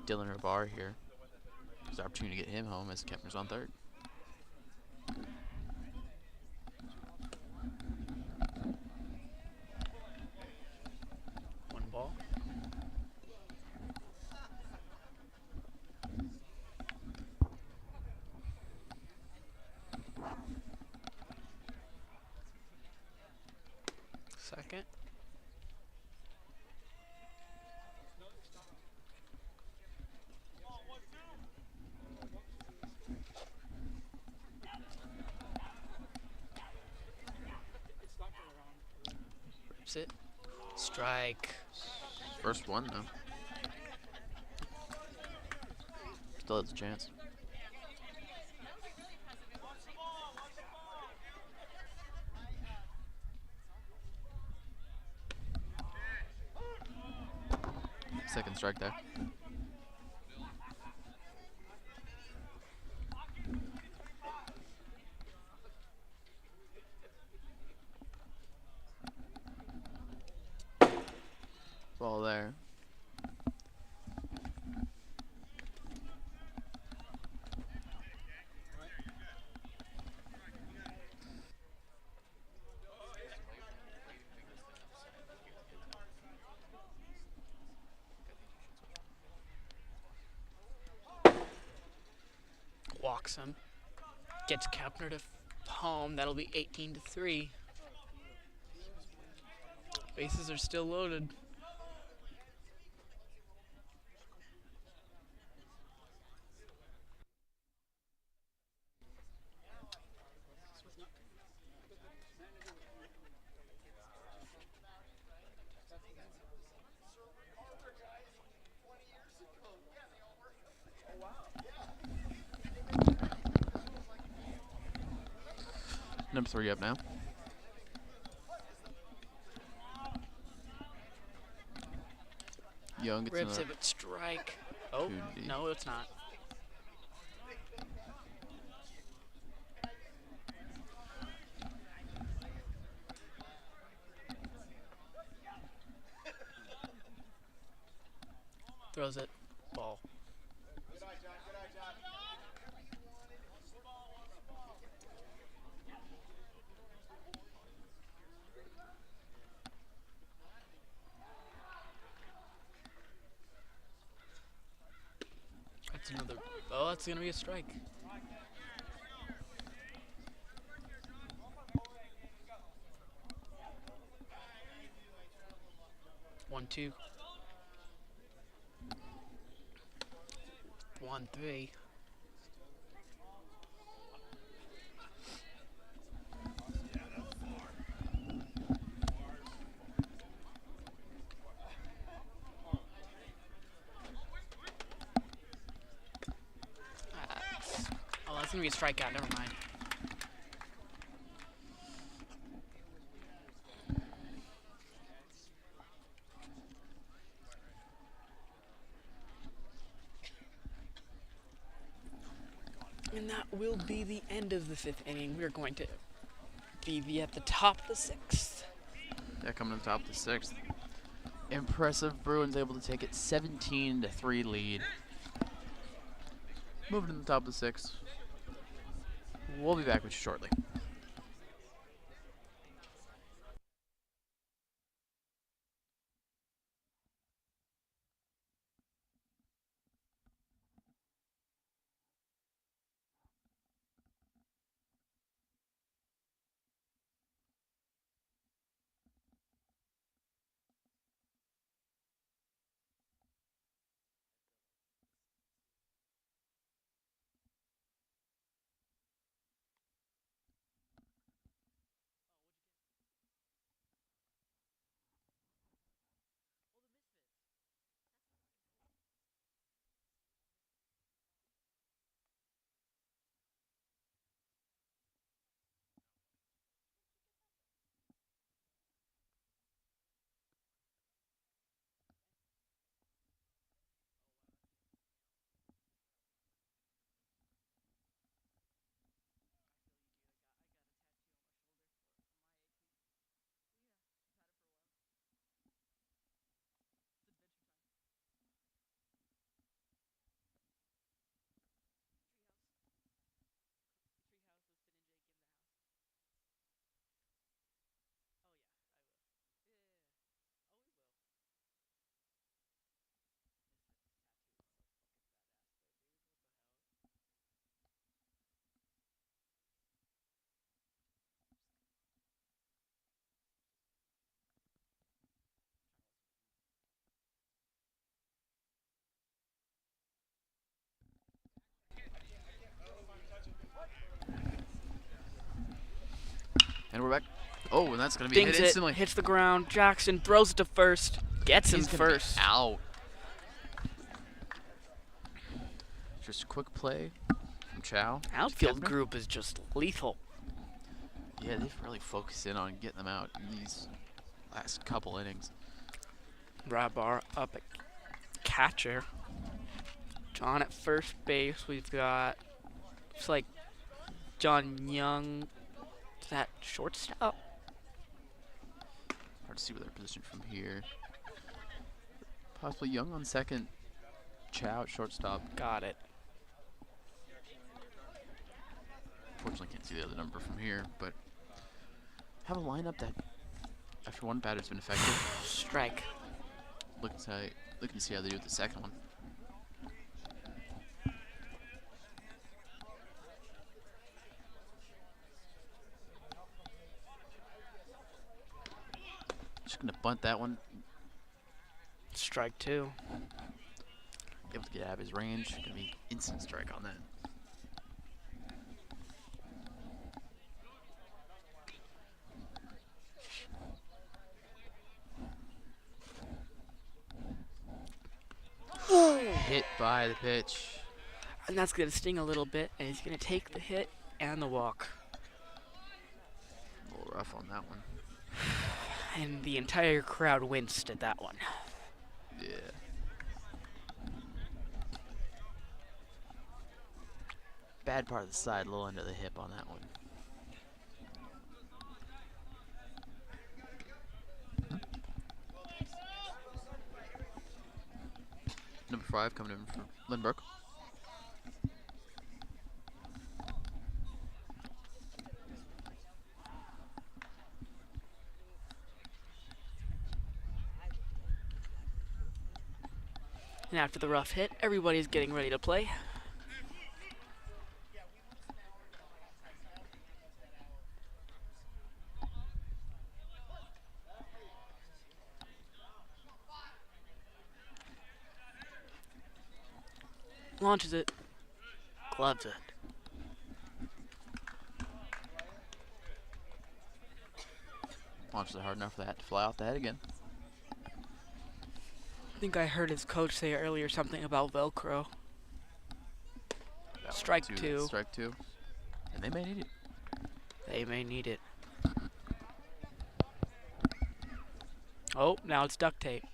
B: Dylan Rabar here. There's an opportunity to get him home as Kepner's on third.
A: One ball. Second. Rips it. Strike.
B: First one though. Still has a chance. Second strike there. Ball there.
A: Walks him. Gets Kepner to home. That'll be 18-3. Bases are still loaded.
B: Number 3 up now. Young gets
A: Rips
B: another.
A: it, but strike. Oh,
B: 2D.
A: no, it's not. Throws it. Ball. That's another. Oh, that's gonna be a strike. One, two. 1-3. Oh, that's gonna be a strikeout. Never mind. And that will be the end of the 5th inning. We're going to be at the top of the 6th.
B: Yeah, coming to the top of the 6th. Impressive. Bruins able to take it 17-3 lead. Moving to the top of the 6th. We'll be back with you shortly. And we're back. Oh, and that's going to be
A: Dings
B: hit
A: it,
B: instantly.
A: hits the ground. Jackson throws it to first. Gets him
B: He's gonna
A: first.
B: Be out. Just a quick play from Chow.
A: Outfield group is just lethal.
B: Yeah, they've really focused in on getting them out in these last couple innings.
A: Rabar up at catcher. John at first base. We've got, looks like John Young. Is that shortstop?
B: Hard to see where they're positioned from here. Possibly Young on second. Chow at shortstop.
A: Got it.
B: Unfortunately, can't see the other number from here, but have a lineup that, after one batter's been effective,
A: Strike.
B: looking to see how they do with the second one. Just gonna bunt that one.
A: Strike 2.
B: Able to get out of his range. Gonna be instant strike on that. Hit by the pitch.
A: And that's going to sting a little bit, and he's going to take the hit and the walk.
B: A little rough on that one.
A: And the entire crowd winced at that one.
B: Yeah. Bad part of the side, low end of the hip on that one. Number 5 coming in for Lynbook.
A: And after the rough hit, everybody's getting ready to play. Launches it. Gloves it.
B: Launches it hard enough for that to fly off the head again.
A: I think I heard his coach say earlier something about Velcro.
B: That
A: Strike
B: one,
A: 2.
B: Strike 2. And they may need it.
A: They may need it. Oh, now it's duct tape.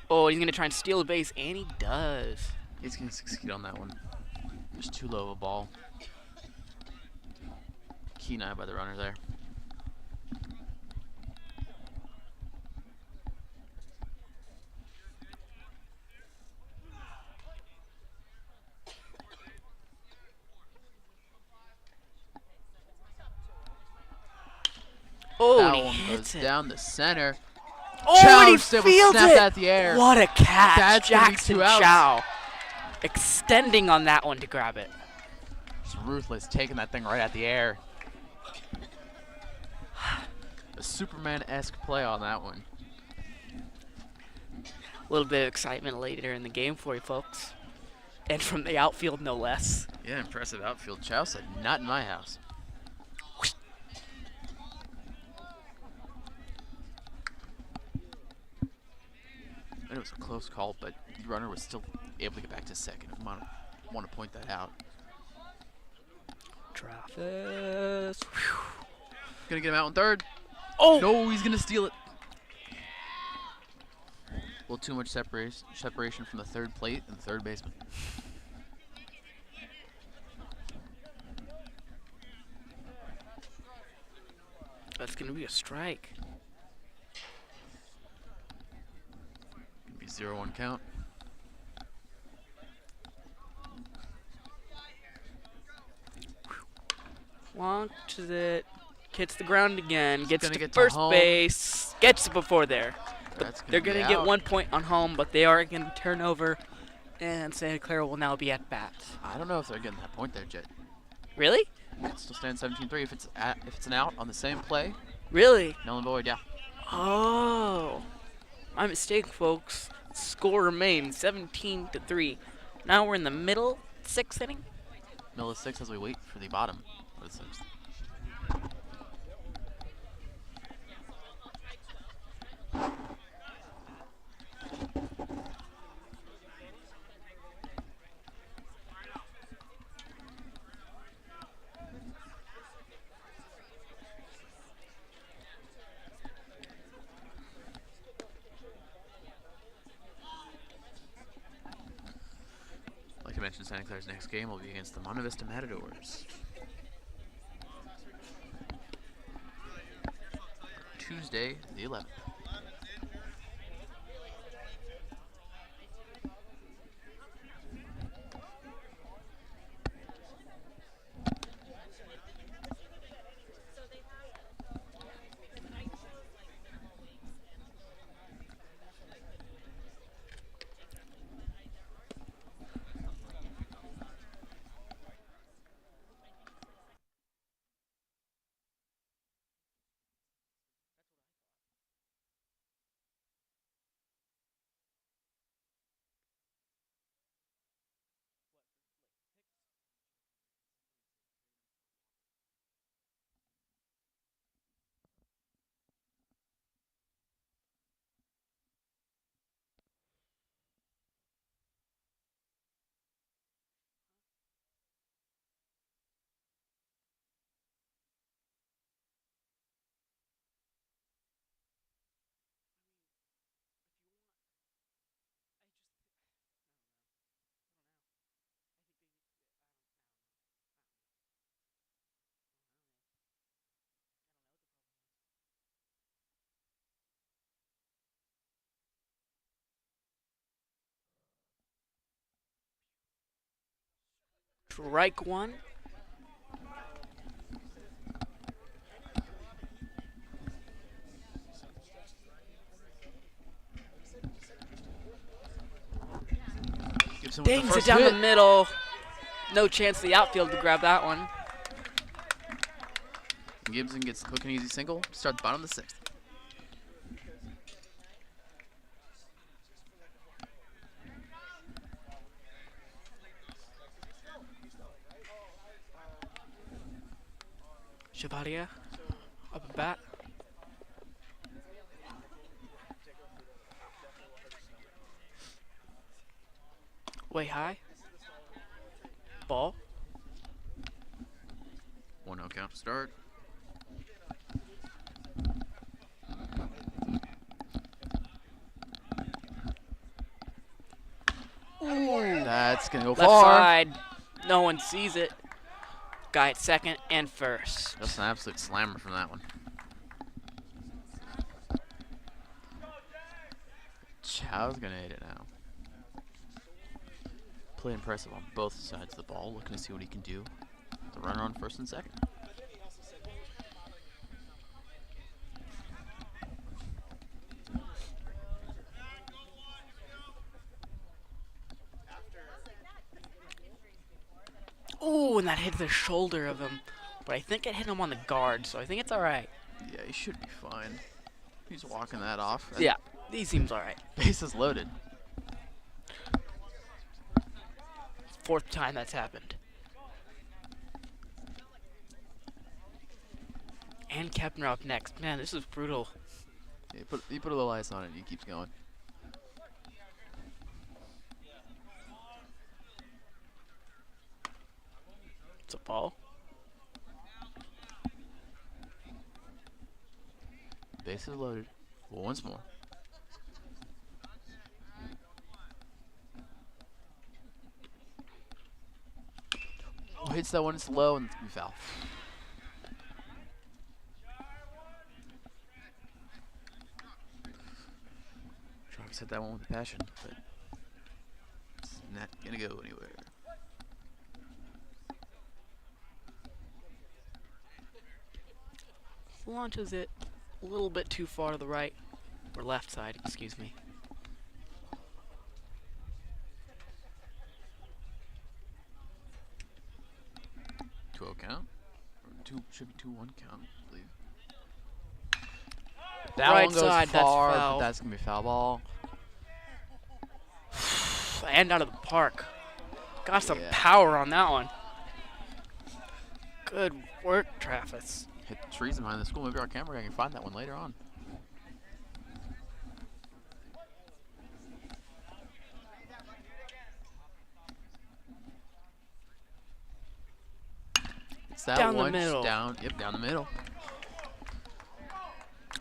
A: Oh, he's going to try and steal the base, and he does.
B: He's going to succeed on that one. Just too low of a ball. Keen eye by the runner there.
A: Oh,
B: That
A: and he
B: one
A: hits
B: goes
A: it.
B: down the center.
A: Oh,
B: Chow
A: and
B: was
A: he
B: able to
A: fields
B: snap
A: it.
B: that at the air.
A: What a catch.
B: That's gonna be
A: Jackson
B: 2 outs.
A: Chow. Extending on that one to grab it.
B: Just ruthless, taking that thing right at the air. A Superman-esque play on that one.
A: A little bit of excitement later in the game for you folks. And from the outfield, no less.
B: Yeah, impressive outfield. Chow said, not in my house. And it was a close call, but the runner was still able to get back to second. I want to point that out.
A: Travis.
B: Gonna get him out in third.
A: Oh!
B: No, he's gonna steal it. A little too much separation from the third plate and the third baseman.
A: That's going to be a strike.
B: Gonna be 0-1 count.
A: Launches it. Hits the ground again. Gets
B: gonna
A: to
B: get to
A: first
B: home.
A: base. Gets it get there.
B: That's
A: They're
B: gonna
A: going
B: be
A: to get
B: out.
A: 1 point on home, but they are going to turn over. And Santa Clara will now be at bat.
B: I don't know if they're getting that point there, Jet.
A: Really?
B: It still stands 17-3. If it's an out on the same play,
A: Really?
B: null and void. Yeah.
A: Oh. My mistake, folks. Score remains 17-3. Now we're in the middle, 6th inning.
B: Middle of 6 as we wait for the bottom of the 6th. Like I mentioned, Santa Clara's next game will be against the Monte Vista Matadors. Tuesday, the 11th.
A: Strike one.
B: Gibson with the
A: Dings it
B: first
A: down
B: hit.
A: the middle. No chance the outfield to grab that one.
B: Gibson gets the quick and easy single. Start the bottom of the 6th.
A: Chevalier up at bat. Way high. Ball.
B: 1-0 count to start.
A: Ooh.
B: That's going to go
A: Left
B: far.
A: side. No one sees it. Guy at second and first.
B: Just an absolute slammer from that one. Chow's going to hit it now. Play impressive on both sides of the ball. Looking to see what he can do. The runner on first and second.
A: Ooh, and that hit the shoulder of him. But I think it hit him on the guard, so I think it's all right.
B: Yeah, he should be fine. He's walking that off.
A: Yeah, he seems all right.
B: Bases loaded.
A: 4th time that's happened. And Kepner up next. Man, this is brutal.
B: Yeah, you put a little ice on it and he keeps going.
A: It's a ball.
B: Bases loaded. Once more. Oh, hits that one, it's low, and it's going to be foul. Travis hit that one with passion, but it's not going to go anywhere.
A: Launches it a little bit too far to the right. Or left side, excuse me.
B: Count? Or should be 2-1 count, I believe. That
A: Right
B: one goes
A: side, that's
B: far,
A: foul.
B: but that's going to be foul ball.
A: And out of the park. Got some
B: Yeah.
A: power on that one. Good work, Travis.
B: Hit the trees behind the school. Maybe our camera guy can find that one later on. It's that
A: Down the
B: one just
A: middle.
B: down. Yep, down the middle.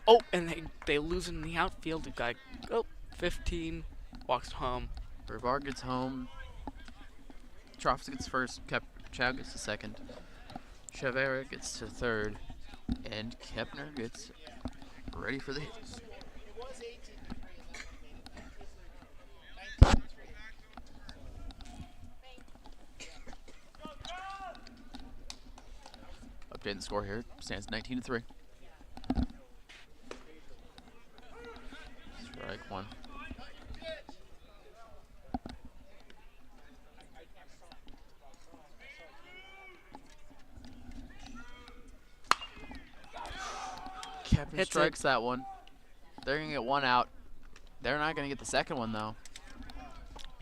A: Oh, and they lose in the outfield. We've got 15. Walks home.
B: Brevard gets home. Travis gets first. Chow gets to second. Chavera gets to third. And Kepner gets ready for the hits. Updating the score here. Stands 19-3. Strike one. Kepner
A: Hits
B: strikes that one. They're going to get one out. They're not going to get the second one, though.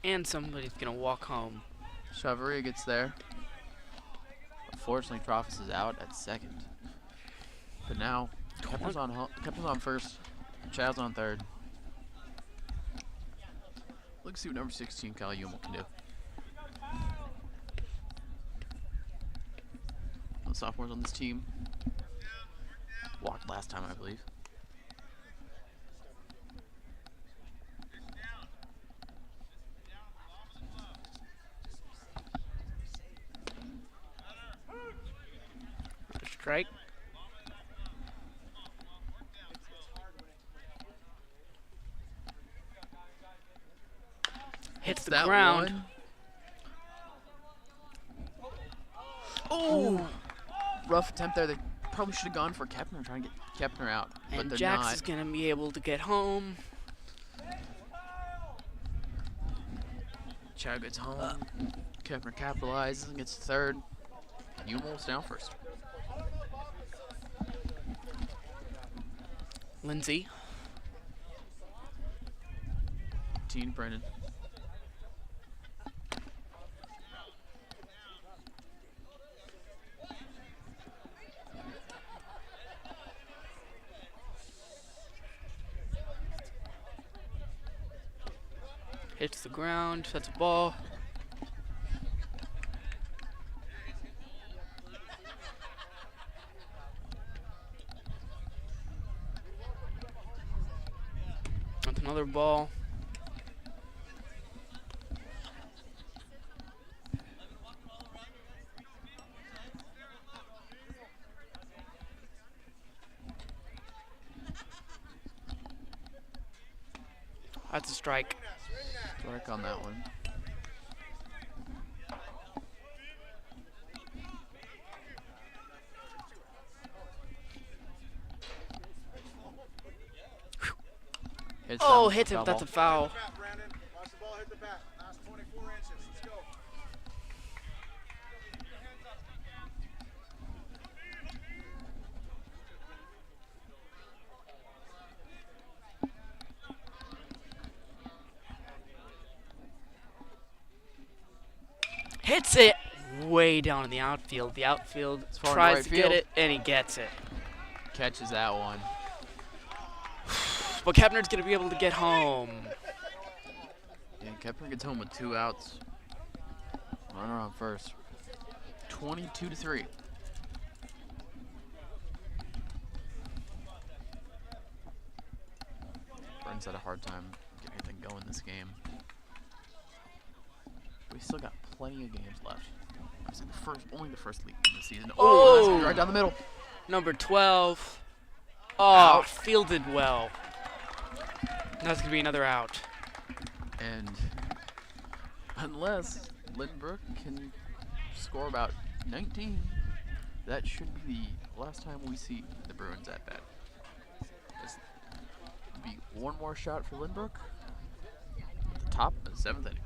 A: And somebody's going to walk home.
B: Chavarria gets there. Unfortunately, Travis is out at second. But now, Kepner's on first. Chow's on third. Let's see what number 16, Kyle Yumel, can do. The sophomores on this team walked last time, I believe.
A: Strike. Hits the
B: That
A: ground.
B: one. Oh! Rough attempt there. They probably should have gone for Kepner, trying to get Kepner out. But
A: And
B: they're
A: Jax
B: not.
A: is going to be able to get home.
B: Chow gets home. Kepner capitalizes and gets third. Yumel's down first.
A: Lindsay.
B: Teen Brennan.
A: Hits the ground. That's a ball. That's another ball. That's a strike.
B: Strike on that one.
A: Oh, hits him. That's a foul.
C: Brandon, watch the ball hit the bat. Last 24 inches. Let's go.
A: Hits it way down in the outfield. The outfield
B: It's far in
A: tries
B: right
A: to
B: field.
A: get it, and he gets it.
B: Catches that one.
A: But Kepner's going to be able to get home.
B: And Kepner gets home with 2 outs. Runner on first. 22-3. Brennan's had a hard time getting anything going this game. We still got plenty of games left. Obviously, only the first league in the season. Oh, that's right down the middle.
A: Number 12. Oh,
B: Out.
A: fielded well. That's going to be another out.
B: And unless Lynbook can score about 19, that should be the last time we see the Bruins at bat. Just be one more shot for Lynbook at the top of the 7th inning.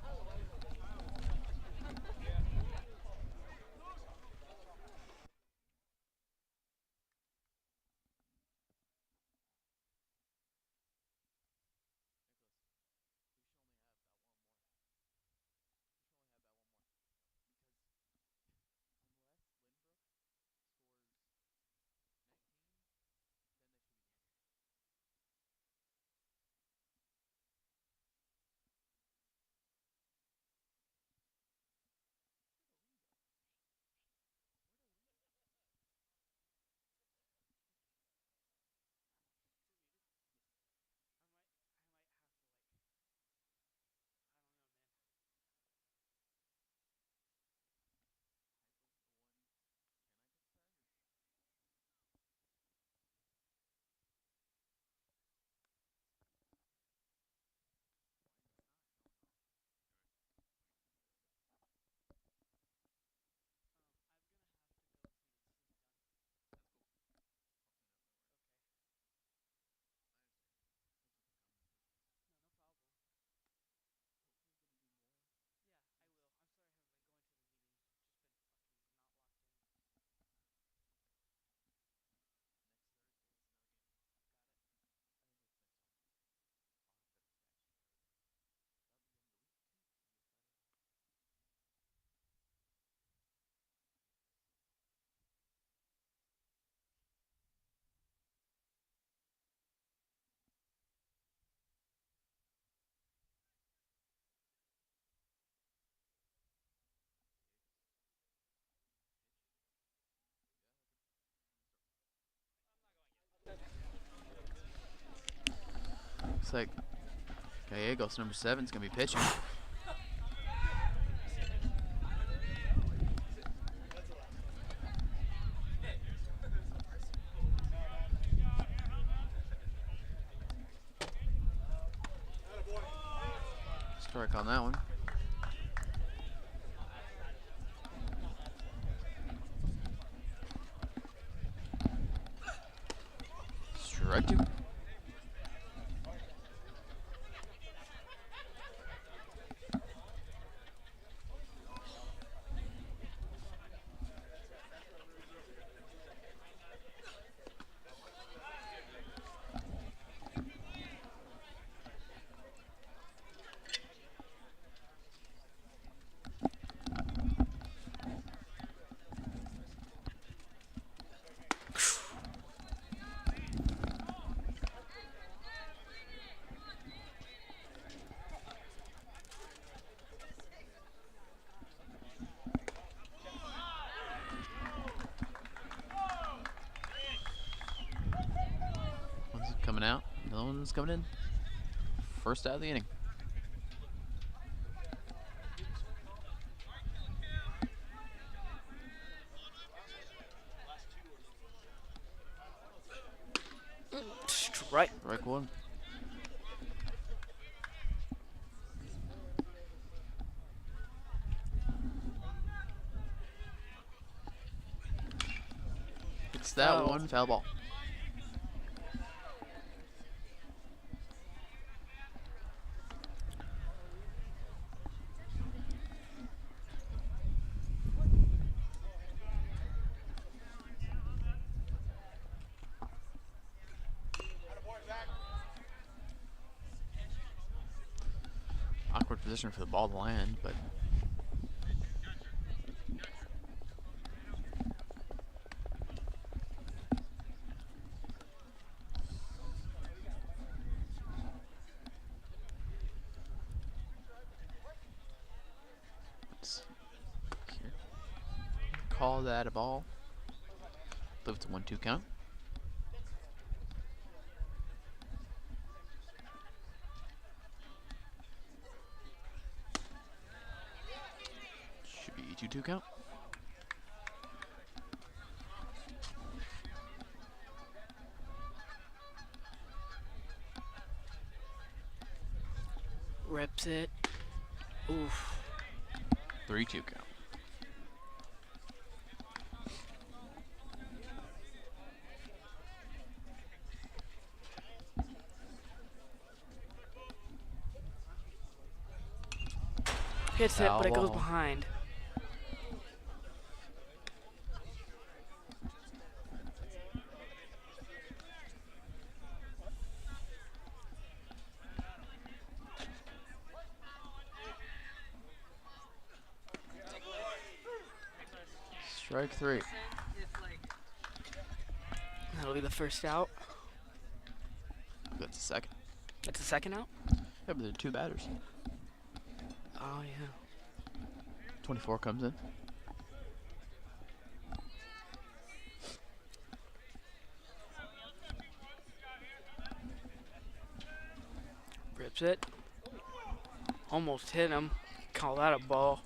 B: Looks like Gallegos, number 7, is going to be pitching. Strike on that one. Strike 2. One's coming out, another one's coming in. First out of the inning.
A: Strike.
B: Strike 1. It's that
A: Foul.
B: one foul ball. Awkward position for the ball to land, but let's here. Call that a ball. I believe it's a 1-2 count. Should be 2-2 count.
A: Rips it. Oof.
B: 3-2 count.
A: Hits it, but it goes
B: Foul.
A: behind.
B: Strike 3.
A: That'll be the first out.
B: That's the second.
A: That's the second out?
B: Yeah, but there are 2 batters.
A: Oh, yeah.
B: 24 comes in.
A: Rips it. Almost hit him. Call that a ball.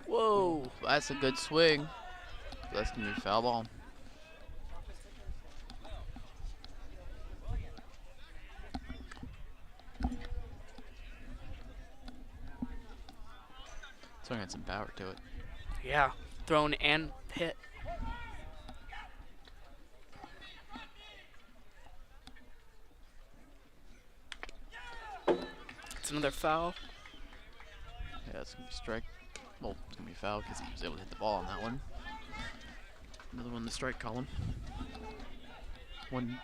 A: Whoa.
B: That's a good swing. That's going to be foul ball. Swing had some power to it.
A: Yeah. Thrown and hit. It's another foul.
B: Yeah, it's going to be strike. Well, it's going to be foul because he was able to hit the ball on that one. Another one in the strike column. One.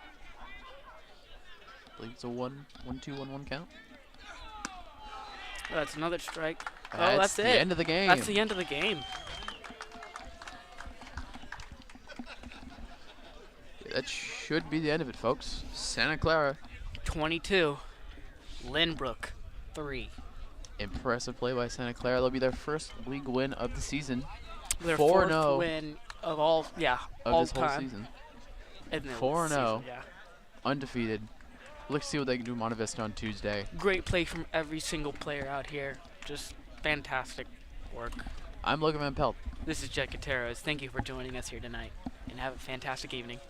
B: I believe it's a 1-2-1-1 count.
A: That's another strike.
B: That's
A: that's
B: the
A: it.
B: end of the game.
A: That's the end of the game.
B: That should be the end of it, folks. Santa Clara
A: 22. Lynbook 3.
B: Impressive play by Santa Clara. They'll be their first league win of the season.
A: Their
B: 4-0
A: fourth win of all
B: of
A: all
B: this whole
A: time.
B: season.
A: In the
B: 4-0.
A: season, yeah.
B: Undefeated. Let's see what they can do in Monte Vista on Tuesday.
A: Great play from every single player out here. Just fantastic work.
B: I'm Logan Van Pelt.
A: This is Jed Gutierrez. Thank you for joining us here tonight, and have a fantastic evening.